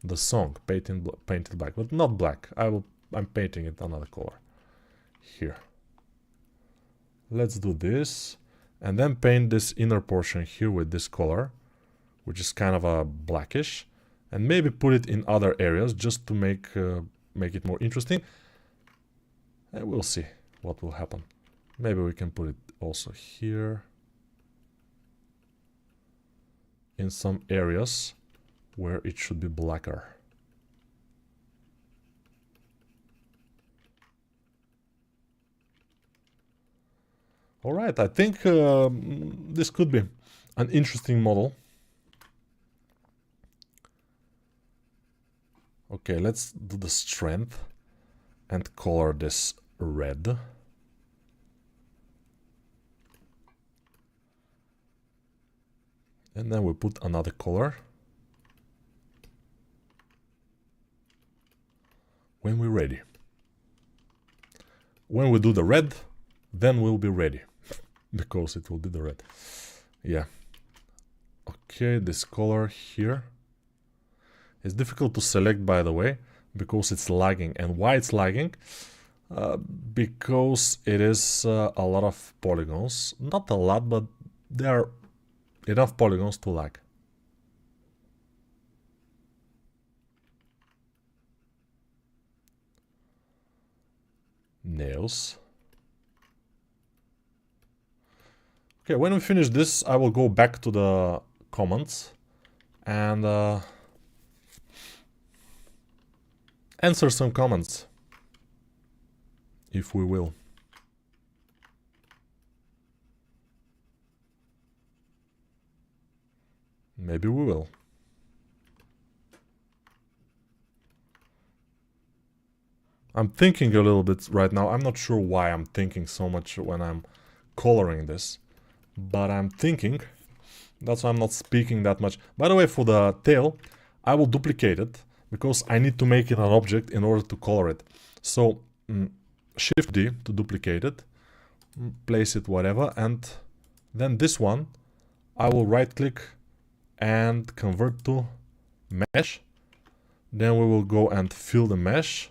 The song painted black, but not black. I'm painting it another color. Here. Let's do this, and then paint this inner portion here with this color, which is kind of a blackish, and maybe put it in other areas just to make it more interesting. And we'll see what will happen. Maybe we can put it also here in some areas where it should be blacker. All right, I think this could be an interesting model. Okay, let's do the strength and color this red. And then we put another color. When we're ready. When we do the red, then we'll be ready. Because it will be the red. Yeah. Okay, this color here. It's difficult to select, by the way, because it's lagging. And why it's lagging? Because it is a lot of polygons. Not a lot, but there are enough polygons to lag. Nails. Okay, when we finish this, I will go back to the comments and answer some comments, if we will. Maybe we will. I'm thinking a little bit right now. I'm not sure why I'm thinking so much when I'm coloring this, but I'm thinking. That's why I'm not speaking that much. By the way, for the tail, I will duplicate it because I need to make it an object in order to color it. So Shift D to duplicate it, place it whatever, and then this one I will right click and convert to mesh. Then we will go and fill the mesh,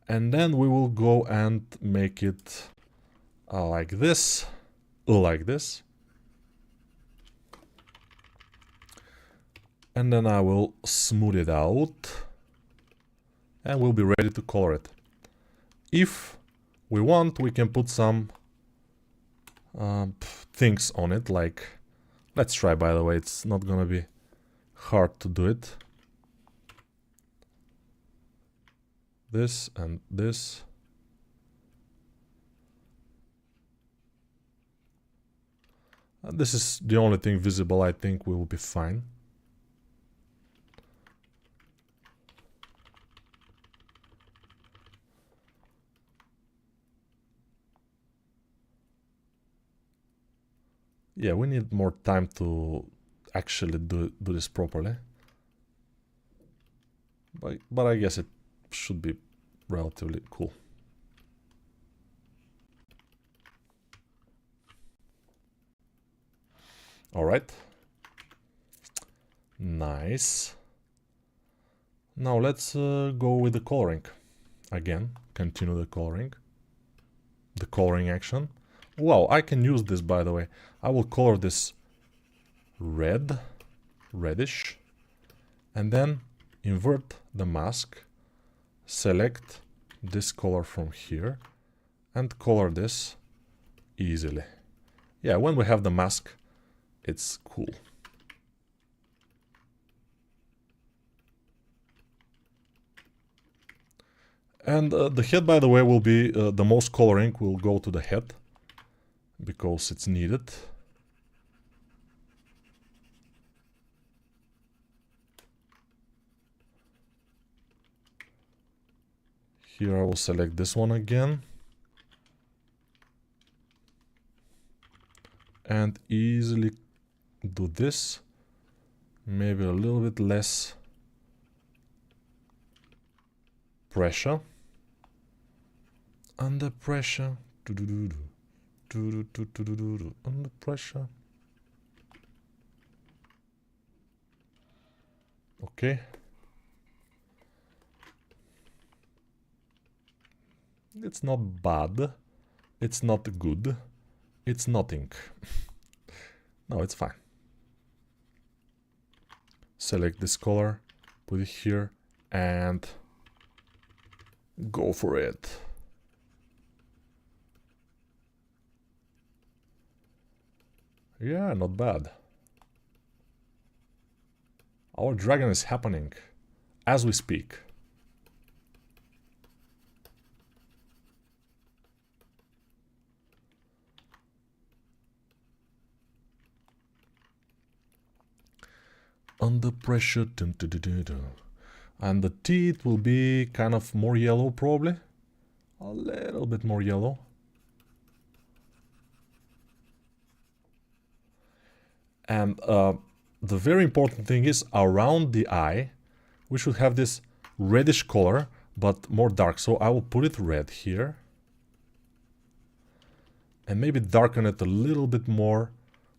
and then we will go and make it like this, and then I will smooth it out and we'll be ready to color it. If we want, we can put some things on it, like, let's try, by the way, it's not gonna be hard to do it. This and this. This is the only thing visible. I think we will be fine. Yeah, we need more time to actually do this properly. But I guess it should be relatively cool. All right. Nice. Now let's go with the coloring. Again, continue the coloring. The coloring action. Wow, I can use this, by the way. I will color this red, reddish, and then invert the mask, select this color from here, and color this easily. Yeah, when we have the mask, it's cool. And the head, by the way, will be the most coloring will go to the head because it's needed. Here I will select this one again. And easily do this. Maybe a little bit less pressure. Under pressure. Under pressure. Okay. It's not bad. It's not good. It's nothing. No, it's fine. Select this color, put it here, and go for it. Yeah, not bad. Our dragon is happening as we speak. Under pressure, dun, dun, dun, dun, dun. And the teeth will be kind of more yellow, probably a little bit more yellow. And the very important thing is around the eye we should have this reddish color but more dark, so I will put it red here and maybe darken it a little bit more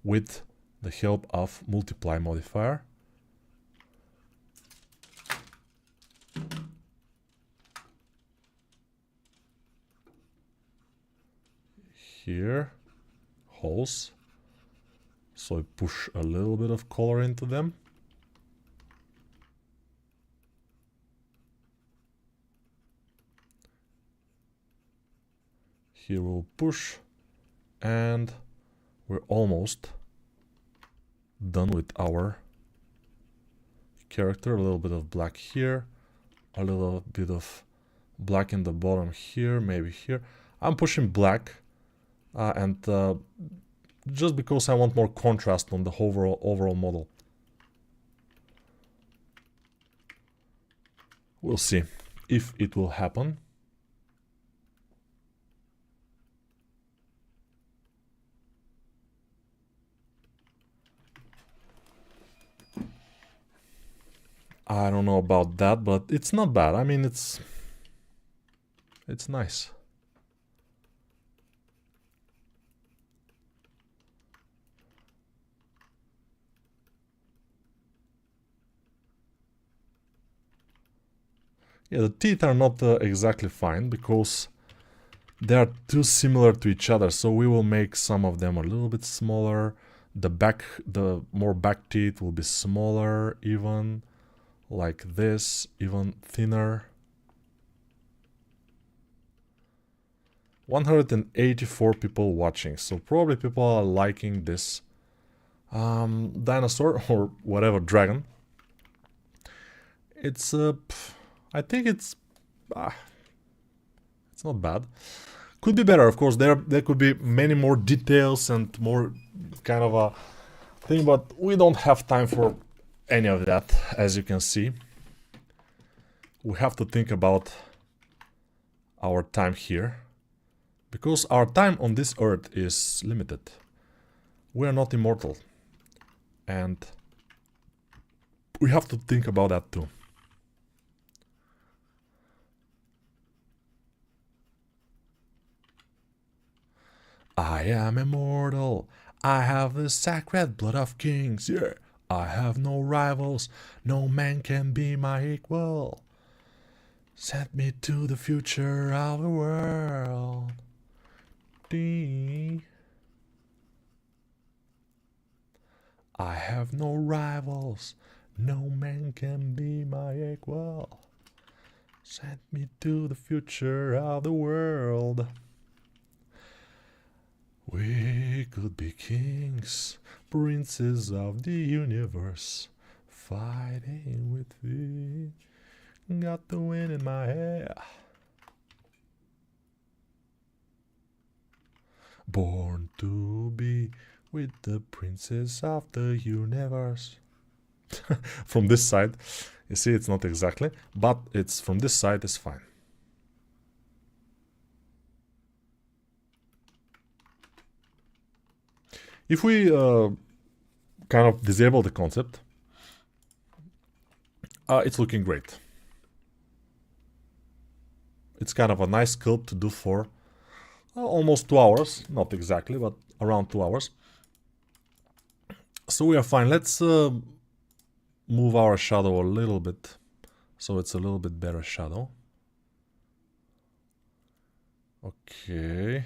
with the help of multiply modifier. Here, holes, so I push a little bit of color into them. Here we'll push, and we're almost done with our character. A little bit of black here, a little bit of black in the bottom here, maybe here. I'm pushing black and just because I want more contrast on the overall model. We'll see if it will happen. I don't know about that, but it's not bad. I mean, it's nice. Yeah, the teeth are not exactly fine because they are too similar to each other, so we will make some of them a little bit smaller. The more back teeth will be smaller, even like this, even thinner. 184 people watching, so probably people are liking this dinosaur or whatever dragon. It's I think it's not bad. Could be better, of course. There could be many more details and more kind of a thing, but we don't have time for any of that, as you can see. We have to think about our time here, because our time on this earth is limited. We are not immortal, and we have to think about that too. I am immortal, I have the sacred blood of kings, yeah. I have no rivals, no man can be my equal. Send me to the future of the world. I have no rivals, no man can be my equal. Send me to the future of the world. We could be kings, princes of the universe, fighting with me. Got the wind in my hair. Born to be with the princes of the universe. From this side, you see, it's not exactly, but it's from this side is fine. If we kind of disable the concept, it's looking great. It's kind of a nice sculpt to do for almost 2 hours. Not exactly, but around 2 hours. So we are fine. Let's move our shadow a little bit, so it's a little bit better shadow. Okay.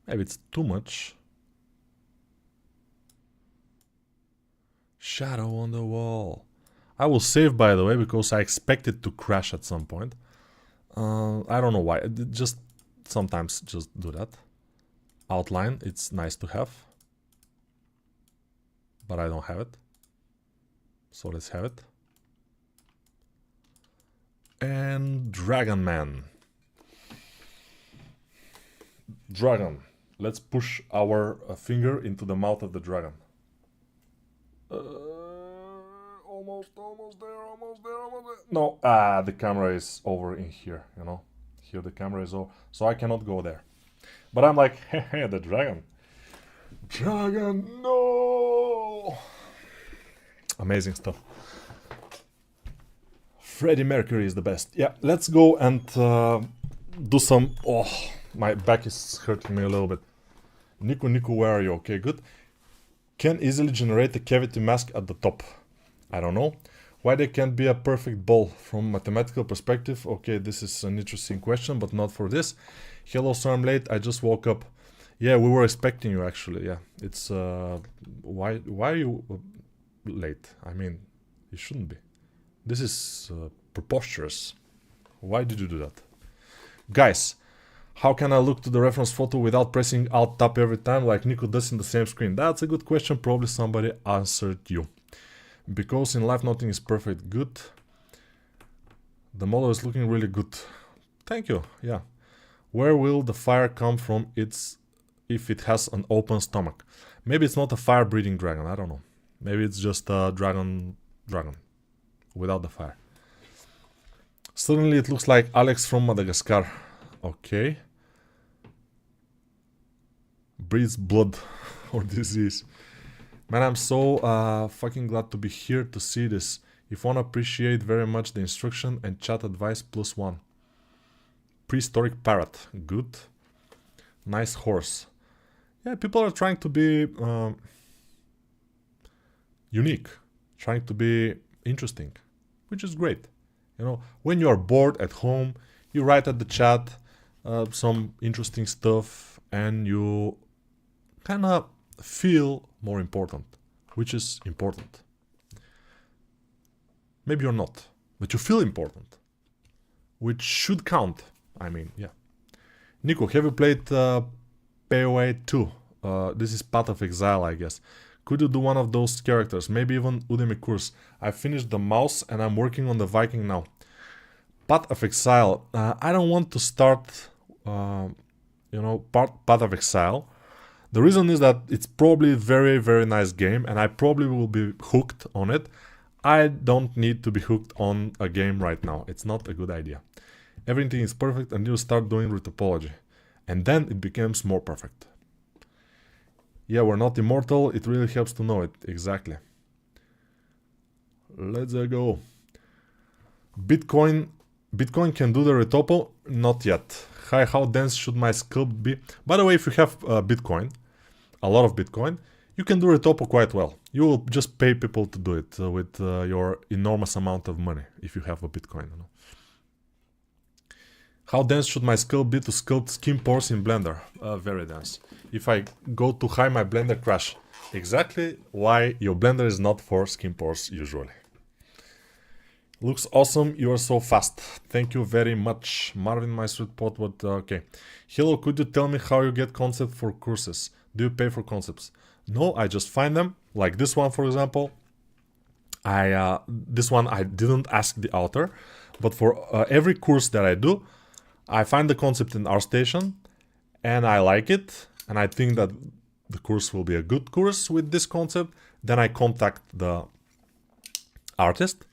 Maybe it's too much. Shadow on the wall. I will save, by the way, because I expect it to crash at some point. I don't know why. Just sometimes just do that. Outline, it's nice to have. But I don't have it. So let's have it. And Dragon Man. Dragon. Let's push our finger into the mouth of the dragon. Almost there, almost there. No, the camera is over in here, you know. Here the camera is over, so I cannot go there. But I'm like, hey, the dragon. Dragon, no! Amazing stuff. Freddie Mercury is the best. Yeah, let's go and do some... Oh, my back is hurting me a little bit. Nico, where are you? Okay, good. Can easily generate a cavity mask at the top. I don't know. Why they can't be a perfect ball from mathematical perspective? Okay, this is an interesting question, but not for this. Hello, so I'm late. I just woke up. Yeah, we were expecting you actually. Yeah, it's why are you late? I mean, you shouldn't be. This is preposterous. Why did you do that? Guys, how can I look to the reference photo without pressing Alt Tab every time like Nico does in the same screen? That's a good question. Probably somebody answered you. Because in life nothing is perfect. Good. The model is looking really good. Thank you. Yeah. Where will the fire come from if it has an open stomach? Maybe it's not a fire-breathing dragon. I don't know. Maybe it's just a dragon without the fire. Suddenly it looks like Alex from Madagascar. Okay. Breathes blood or disease. Man, I'm so fucking glad to be here to see this. If one appreciate very much the instruction and chat advice +1. Prehistoric parrot. Good. Nice horse. Yeah, people are trying to be unique. Trying to be interesting. Which is great. You know, when you are bored at home, you write at the chat some interesting stuff and you kind of feel more important, which is important. Maybe you're not, but you feel important, which should count. I mean, yeah. Nico, have you played PoE 2? This is Path of Exile, I guess. Could you do one of those characters? Maybe even Udemy course. I finished the mouse and I'm working on the Viking now. Path of Exile. I don't want to start, Path of Exile. The reason is that it's probably a very, very nice game and I probably will be hooked on it. I don't need to be hooked on a game right now. It's not a good idea. Everything is perfect and you start doing retopology. And then it becomes more perfect. Yeah, we're not immortal. It really helps to know it. Exactly. Let's go. Bitcoin can do the retopo? Not yet. Hi, how dense should my sculpt be? By the way, if you have Bitcoin, a lot of Bitcoin, you can do retopo quite well. You will just pay people to do it with your enormous amount of money if you have a Bitcoin. You know. How dense should my sculpt be to sculpt skin pores in Blender? Very dense. If I go too high, my Blender crash. Exactly why your Blender is not for skin pores usually. Looks awesome, you are so fast. Thank you very much. Marvin, my sweet pot, but okay. Hello, could you tell me how you get concept for courses? Do you pay for concepts? No, I just find them. Like this one, for example. This one I didn't ask the author, but for every course that I do, I find the concept in ArtStation and I like it and I think that the course will be a good course with this concept. Then I contact the artist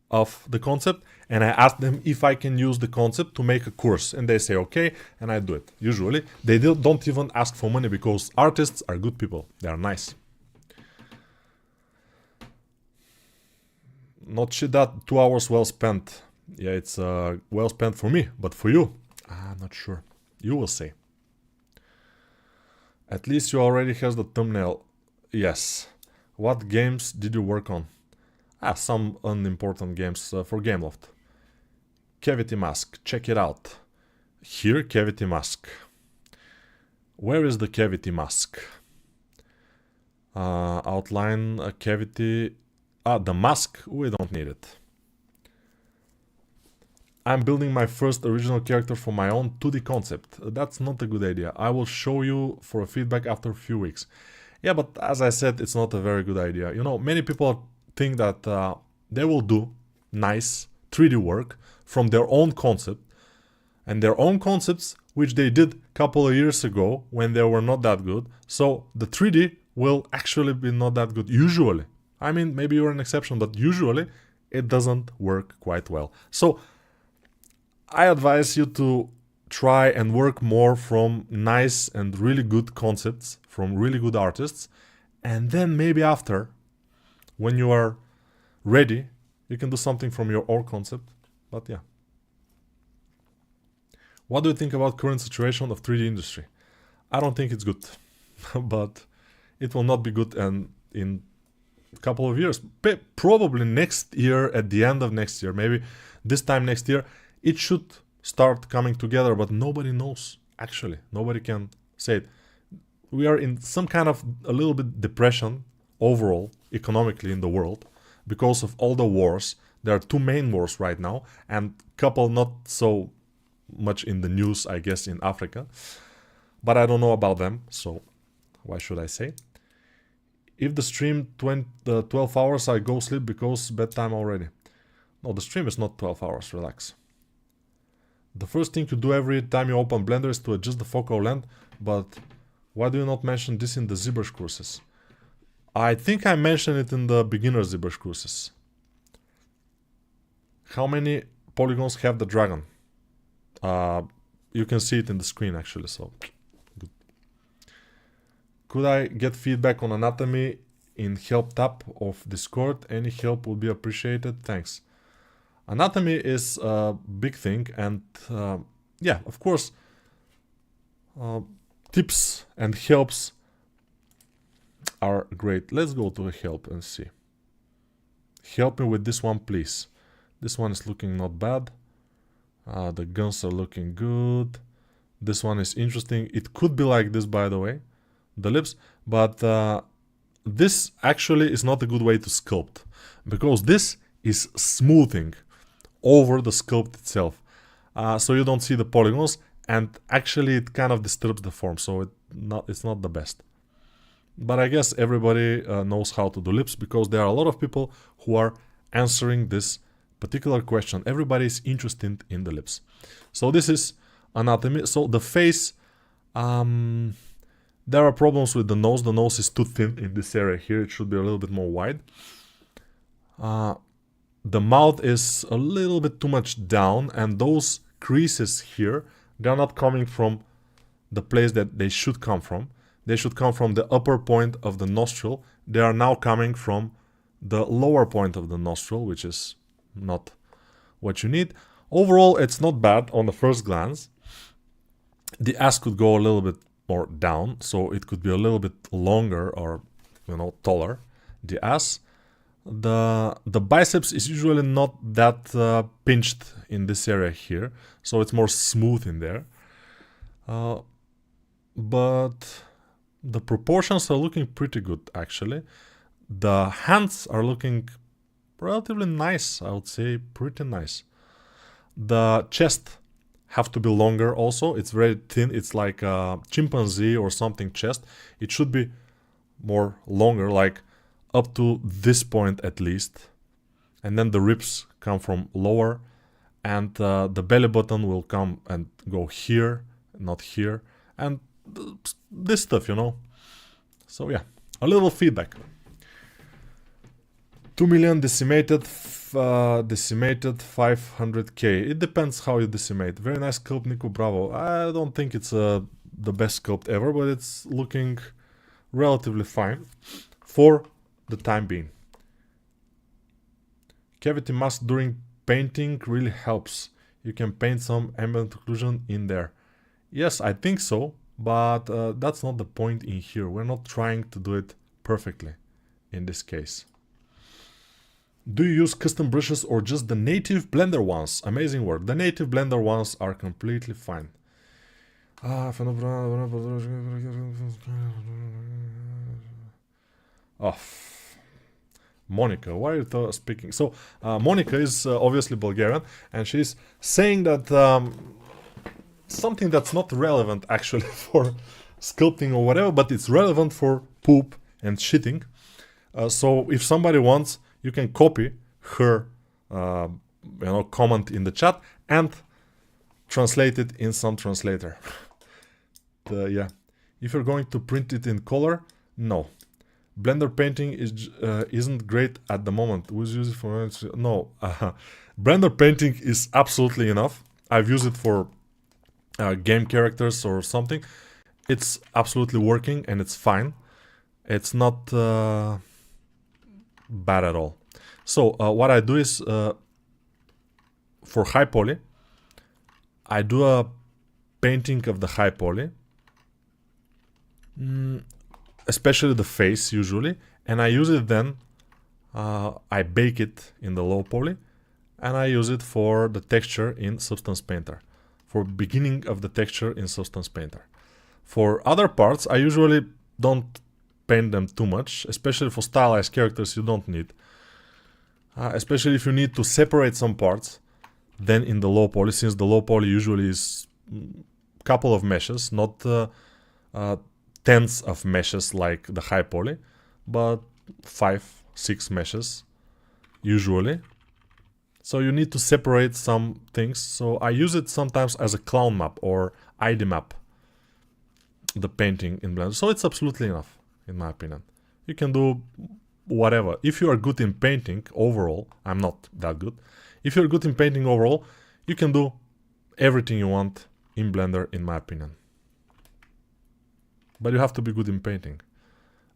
of the concept and I ask them if I can use the concept to make a course, and they say okay, and I do it. Usually they don't even ask for money because artists are good people, they are nice. Not shit that 2 hours well spent. Yeah, it's well spent for me, but for you, I'm not sure. You will say. At least you already has the thumbnail. Yes. What games did you work on? Some unimportant games for Gameloft. Cavity Mask, check it out. Here, Cavity Mask. Where is the Cavity Mask? Outline a cavity. The mask, we don't need it. I'm building my first original character for my own 2D concept. That's not a good idea. I will show you for a feedback after a few weeks. Yeah, but as I said, it's not a very good idea. You know, many people think that they will do nice 3D work from their own concept, and their own concepts which they did a couple of years ago when they were not that good. So the 3D will actually be not that good usually. I mean, maybe you're an exception, but usually it doesn't work quite well. So I advise you to try and work more from nice and really good concepts from really good artists, and then maybe after, when you are ready, you can do something from your own concept. But yeah. What do you think about current situation of 3D industry? I don't think it's good, but it will not be good and in couple of years, probably next year, at the end of next year, maybe this time next year, it should start coming together, but nobody knows. Actually, nobody can say it. We are in some kind of a little bit depression overall, economically in the world, because of all the wars. There are 2 main wars right now, and couple not so much in the news, I guess, in Africa, but I don't know about them, so why should I say? If the stream 12 hours, I go sleep because bedtime already. No, the stream is not 12 hours, relax. The first thing you do every time you open Blender is to adjust the focal length, but why do you not mention this in the ZBrush courses? I think I mentioned it in the beginner ZBrush courses. How many polygons have the dragon? You can see it in the screen actually, so good. Could I get feedback on anatomy in help tab of Discord? Any help would be appreciated, thanks. Anatomy is a big thing, and yeah, of course, tips and helps are great. Let's go to a help and see. Help me with this one, please. This one is looking not bad. The guns are looking good. This one is interesting. It could be like this, by the way, the lips, but this actually is not a good way to sculpt, because this is smoothing over the sculpt itself, so you don't see the polygons, and actually it kind of disturbs the form, so it's not the best. But I guess everybody knows how to do lips, because there are a lot of people who are answering this particular question. Everybody is interested in the lips. So this is anatomy. So the face, there are problems with the nose. The nose is too thin in this area here. It should be a little bit more wide. The mouth is a little bit too much down, and those creases here, they're not coming from the place that they should come from. They should come from the upper point of the nostril. They are now coming from the lower point of the nostril, which is not what you need. Overall, it's not bad on the first glance. The ass could go a little bit more down, so it could be a little bit longer or, you know, taller. The ass. The biceps is usually not that pinched in this area here, so it's more smooth in there. But the proportions are looking pretty good, actually. The hands are looking relatively nice, I would say, pretty nice. The chest have to be longer also. It's very thin. It's like a chimpanzee or something chest. It should be more longer, like up to this point at least. And then the ribs come from lower, and the belly button will come and go here, not here, and this stuff, you know. So yeah, a little feedback. 2 million decimated, decimated 500k. It depends how you decimate. Very nice sculpt, Nico, bravo. I don't think it's the best sculpt ever, but it's looking relatively fine for the time being. Cavity mask during painting really helps. You can paint some ambient occlusion in there. Yes, I think so, but that's not the point in here. We're not trying to do it perfectly in this case. Do you use custom brushes or just the native Blender ones? Amazing work. The native Blender ones are completely fine. Oh, Monica, why are you speaking? So, Monica is obviously Bulgarian, and she's saying that something that's not relevant actually for sculpting or whatever, but it's relevant for poop and shitting. So if somebody wants, you can copy her comment in the chat and translate it in some translator. Yeah, if you're going to print it in color, no. Blender painting isn't great at the moment. Who's using it for? No, Blender painting is absolutely enough. I've used it for game characters or something. It's absolutely working and it's fine. It's not bad at all. So what I do is for high poly, I do a painting of the high poly, especially the face usually, and I use it then, I bake it in the low poly, and I use it for the texture in Substance Painter, for beginning of the texture in Substance Painter. For other parts, I usually don't paint them too much, especially for stylized characters you don't need. Especially if you need to separate some parts, then in the low poly, since the low poly usually is a couple of meshes, not tens of meshes like the high poly, but 5-6 meshes usually. So you need to separate some things. So I use it sometimes as a clown map or ID map, the painting in Blender. So it's absolutely enough, in my opinion. You can do whatever. If you are good in painting overall, I'm not that good. If you're good in painting overall, you can do everything you want in Blender, in my opinion. But you have to be good in painting.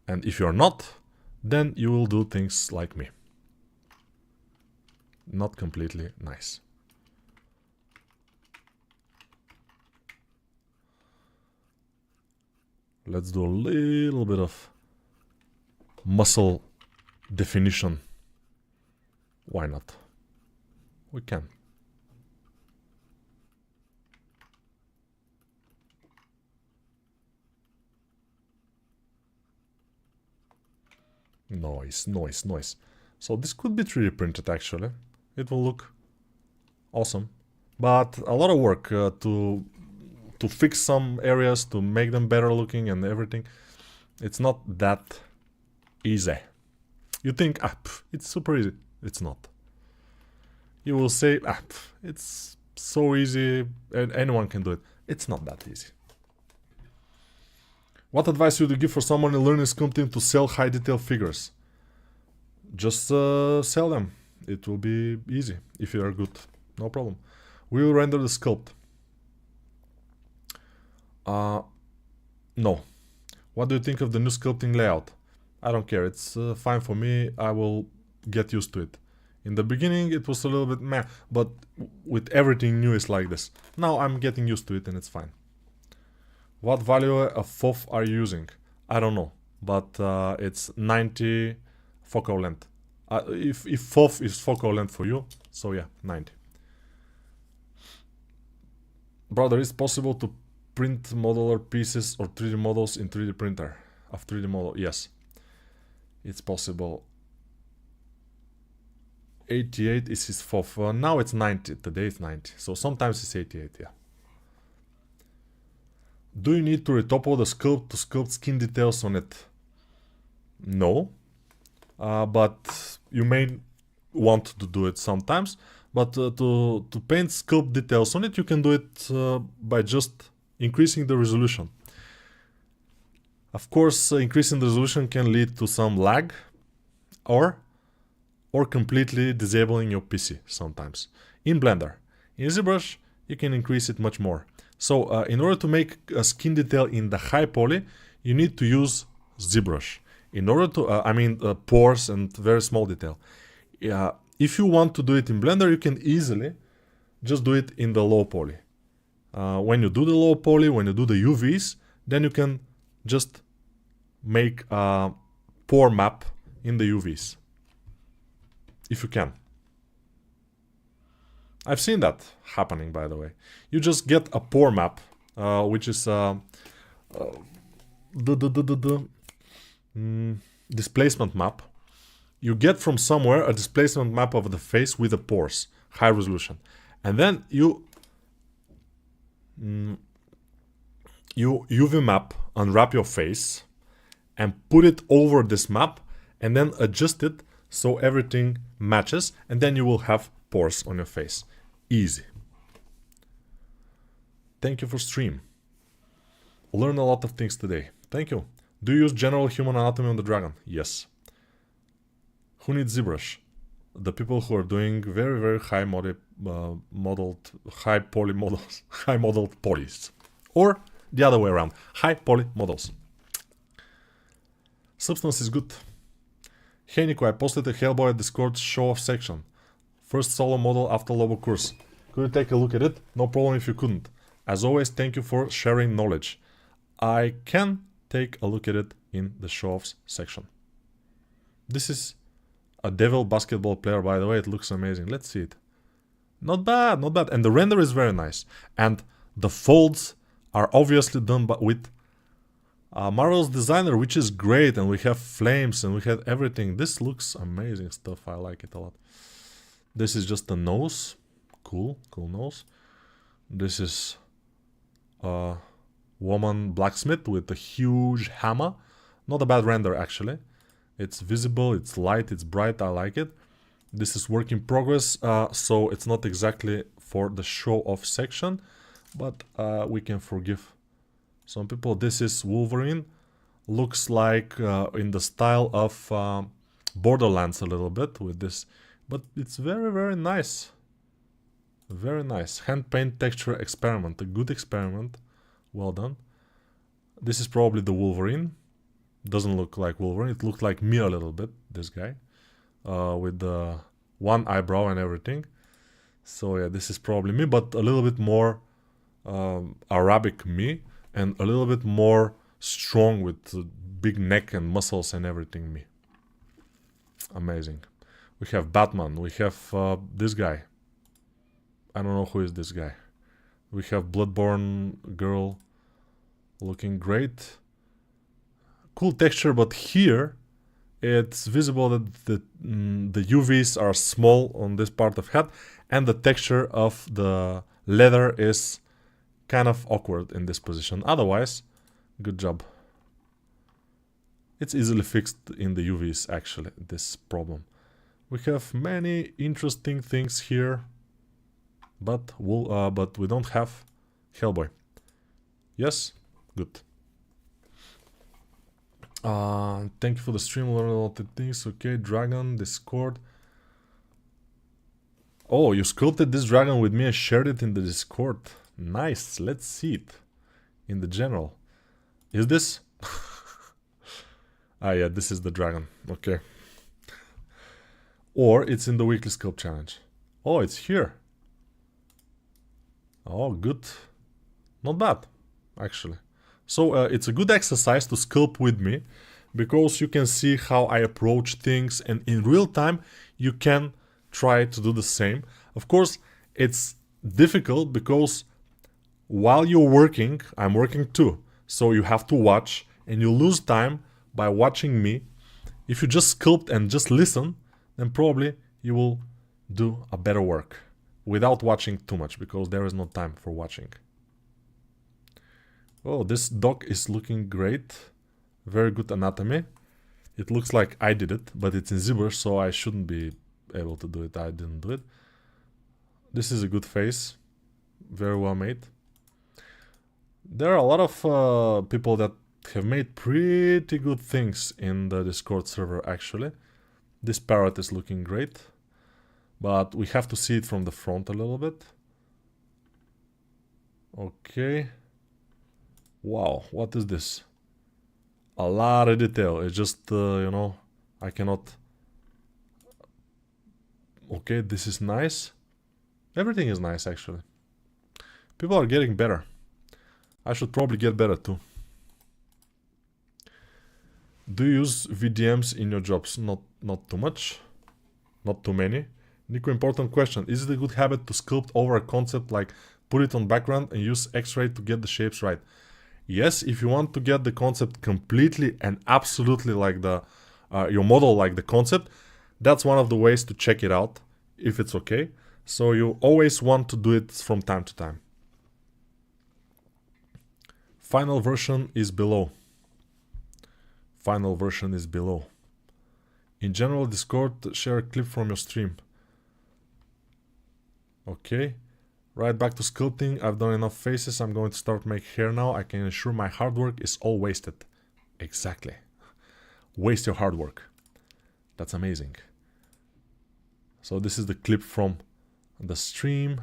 And if you're not, then you will do things like me. Not completely nice. Let's do a little bit of muscle definition. Why not? We can. Noise, noise, noise. So this could be 3D printed actually. It will look awesome. But a lot of work to fix some areas, to make them better looking and everything. It's not that easy. You think, it's super easy. It's not. You will say, it's so easy and anyone can do it. It's not that easy. What advice would you give for someone learning sculpting to sell high detail figures? Just sell them. It will be easy if you are good. No problem. We will render the sculpt. No. What do you think of the new sculpting layout? I don't care. It's fine for me. I will get used to it. In the beginning it was a little bit meh, but with everything new it's like this. Now I'm getting used to it and it's fine. What value of FOV are you using? I don't know, but it's 90 focal length. If FOV is focal length for you, so yeah, 90. Brother, is it possible to print modular pieces or 3D models in 3D printer of 3D model? Yes, it's possible. 88 is his FOV. Now it's 90. Today it's 90. So sometimes it's 88, yeah. Do you need to retopo the sculpt to sculpt skin details on it? No. But you may want to do it sometimes. But to paint sculpt details on it, you can do it by just increasing the resolution. Of course, increasing the resolution can lead to some lag, or or completely disabling your PC sometimes. In Blender. In ZBrush, you can increase it much more. So in order to make a skin detail in the high poly, you need to use ZBrush. In order to, pores and very small detail. If you want to do it in Blender, you can easily just do it in the low poly. When you do the low poly, when you do the UVs, then you can just make a pore map in the UVs. If you can. I've seen that happening, by the way. You just get a pore map, which is displacement map. You get from somewhere a displacement map of the face with the pores, high resolution, and then you UV map, unwrap your face, and put it over this map, and then adjust it so everything matches, and then you will have pores on your face. Easy. Thank you for stream. Learned a lot of things today. Thank you. Do you use general human anatomy on the dragon? Yes. Who needs ZBrush? The people who are doing very, very high modeled, high poly models, high modeled polys. Or the other way around, high poly models. Substance is good. Hey Nico, I posted a Hellboy Discord show-off section. First solo model after Lobo course. Could you take a look at it? No problem if you couldn't. As always, thank you for sharing knowledge. I can take a look at it in the show-offs section. This is a devil basketball player, by the way. It looks amazing. Let's see it. Not bad, not bad. And the render is very nice. And the folds are obviously done with Marvel's designer, which is great. And we have flames and we have everything. This looks amazing stuff. I like it a lot. This is just the nose. Cool, cool nose. This is a woman blacksmith with a huge hammer. Not a bad render, actually. It's visible, it's light, it's bright, I like it. This is work in progress, so it's not exactly for the show-off section, but we can forgive some people. This is Wolverine. Looks like in the style of Borderlands a little bit with this, but it's very, very nice. Very nice. Hand paint texture experiment, a good experiment. Well done. This is probably the Wolverine. Doesn't look like Wolverine. It looked like me a little bit, this guy. With the one eyebrow and everything. So yeah, this is probably me, but a little bit more Arabic me. And a little bit more strong with big neck and muscles and everything me. Amazing. We have Batman. We have this guy. I don't know who is this guy. We have Bloodborne girl looking great. Cool texture, but here it's visible that the UVs are small on this part of head, and the texture of the leather is kind of awkward in this position. Otherwise, good job. It's easily fixed in the UVs, actually, this problem. We have many interesting things here, but we don't have Hellboy. Yes? Good. Thank you for the stream, learn a lot of things. Okay, Dragon, Discord. Oh, you sculpted this dragon with me and shared it in the Discord. Nice, let's see it. In the general. Is this? Ah yeah, this is the dragon. Okay. Or it's in the weekly sculpt challenge. Oh, it's here. Oh, good. Not bad, actually. So it's a good exercise to sculpt with me, because you can see how I approach things, and in real time you can try to do the same. Of course, it's difficult because while you're working, I'm working too. So you have to watch, and you lose time by watching me. If you just sculpt and just listen, then probably you will do a better work without watching too much, because there is no time for watching. Oh, this dog is looking great. Very good anatomy. It looks like I did it, but it's in ZBrush, so I shouldn't be able to do it. I didn't do it. This is a good face. Very well made. There are a lot of people that have made pretty good things in the Discord server, actually. This parrot is looking great, but we have to see it from the front a little bit. Okay. Wow, what is this? A lot of detail. It's just, you know, I cannot... Okay, this is nice. Everything is nice, actually. People are getting better. I should probably get better, too. Do you use VDMs in your jobs? Not too much. Not too many. Nico, important question. Is it a good habit to sculpt over a concept, like put it on background and use X-ray to get the shapes right? Yes, if you want to get the concept completely and absolutely like the your model like the concept, that's one of the ways to check it out, if it's okay. So you always want to do it from time to time. Final version is below. Final version is below. In general, Discord, share a clip from your stream. Okay. Right back to sculpting. I've done enough faces. I'm going to start make hair now. I can assure my hard work is all wasted. Exactly. Waste your hard work. That's amazing. So this is the clip from the stream.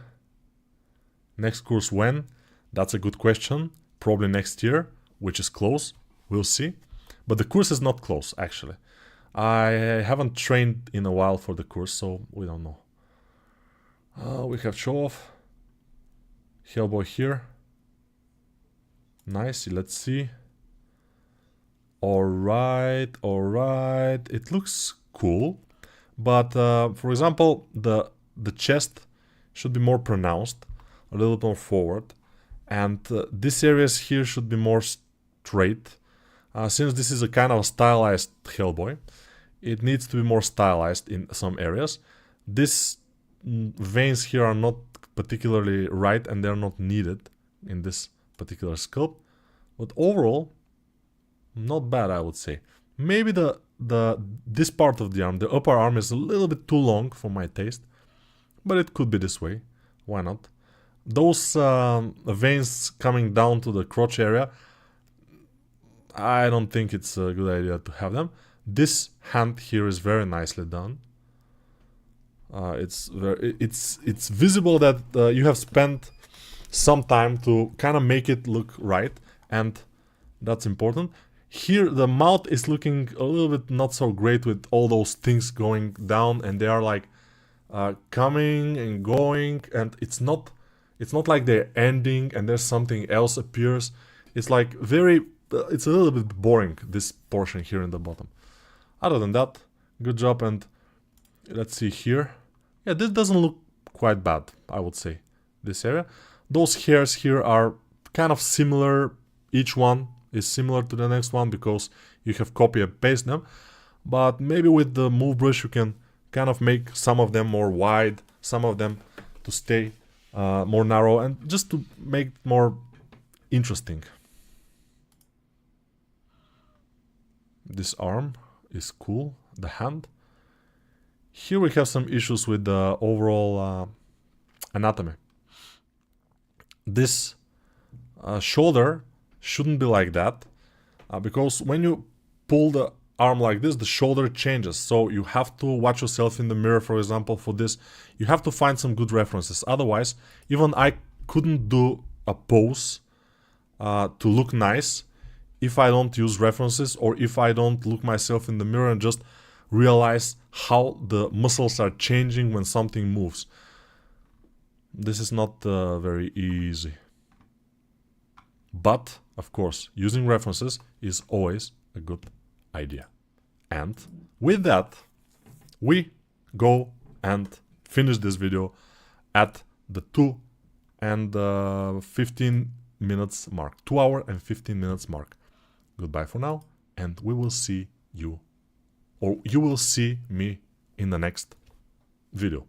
Next course when? That's a good question. Probably next year, which is close. We'll see. But the course is not close, actually. I haven't trained in a while for the course, so we don't know. We have show off. Hellboy here. Nice, let's see. Alright, alright. It looks cool. But, for example, the chest should be more pronounced. A little bit more forward. And this areas here should be more straight. Since this is a kind of stylized Hellboy, it needs to be more stylized in some areas. These veins here are not particularly right and they're not needed in this particular sculpt. But overall, not bad, I would say. Maybe this part of the arm, the upper arm, is a little bit too long for my taste. But it could be this way. Why not? Those veins coming down to the crotch area, I don't think it's a good idea to have them. This hand here is very nicely done. It's visible that you have spent some time to kind of make it look right, and that's important. Here the mouth is looking a little bit not so great with all those things going down, and they are like coming and going, and it's not like they're ending and there's something else appears. It's like it's a little bit boring, this portion here in the bottom. Other than that, good job. And let's see here. Yeah, this doesn't look quite bad, I would say, this area. Those hairs here are kind of similar. Each one is similar to the next one because you have copy and paste them. But maybe with the move brush you can kind of make some of them more wide, some of them to stay more narrow, and just to make it more interesting. This arm is cool, the hand. Here we have some issues with the overall anatomy. This shoulder shouldn't be like that, because when you pull the arm like this, the shoulder changes. So you have to watch yourself in the mirror, for example, for this. You have to find some good references. Otherwise, even I couldn't do a pose to look nice if I don't use references, or if I don't look myself in the mirror and just realize how the muscles are changing when something moves. This is not very easy. But, of course, using references is always a good idea. And with that, we go and finish this video at the 2 and 15 minutes mark. 2 hour and 15 minutes mark. Goodbye for now, and we will see you, or you will see me in the next video.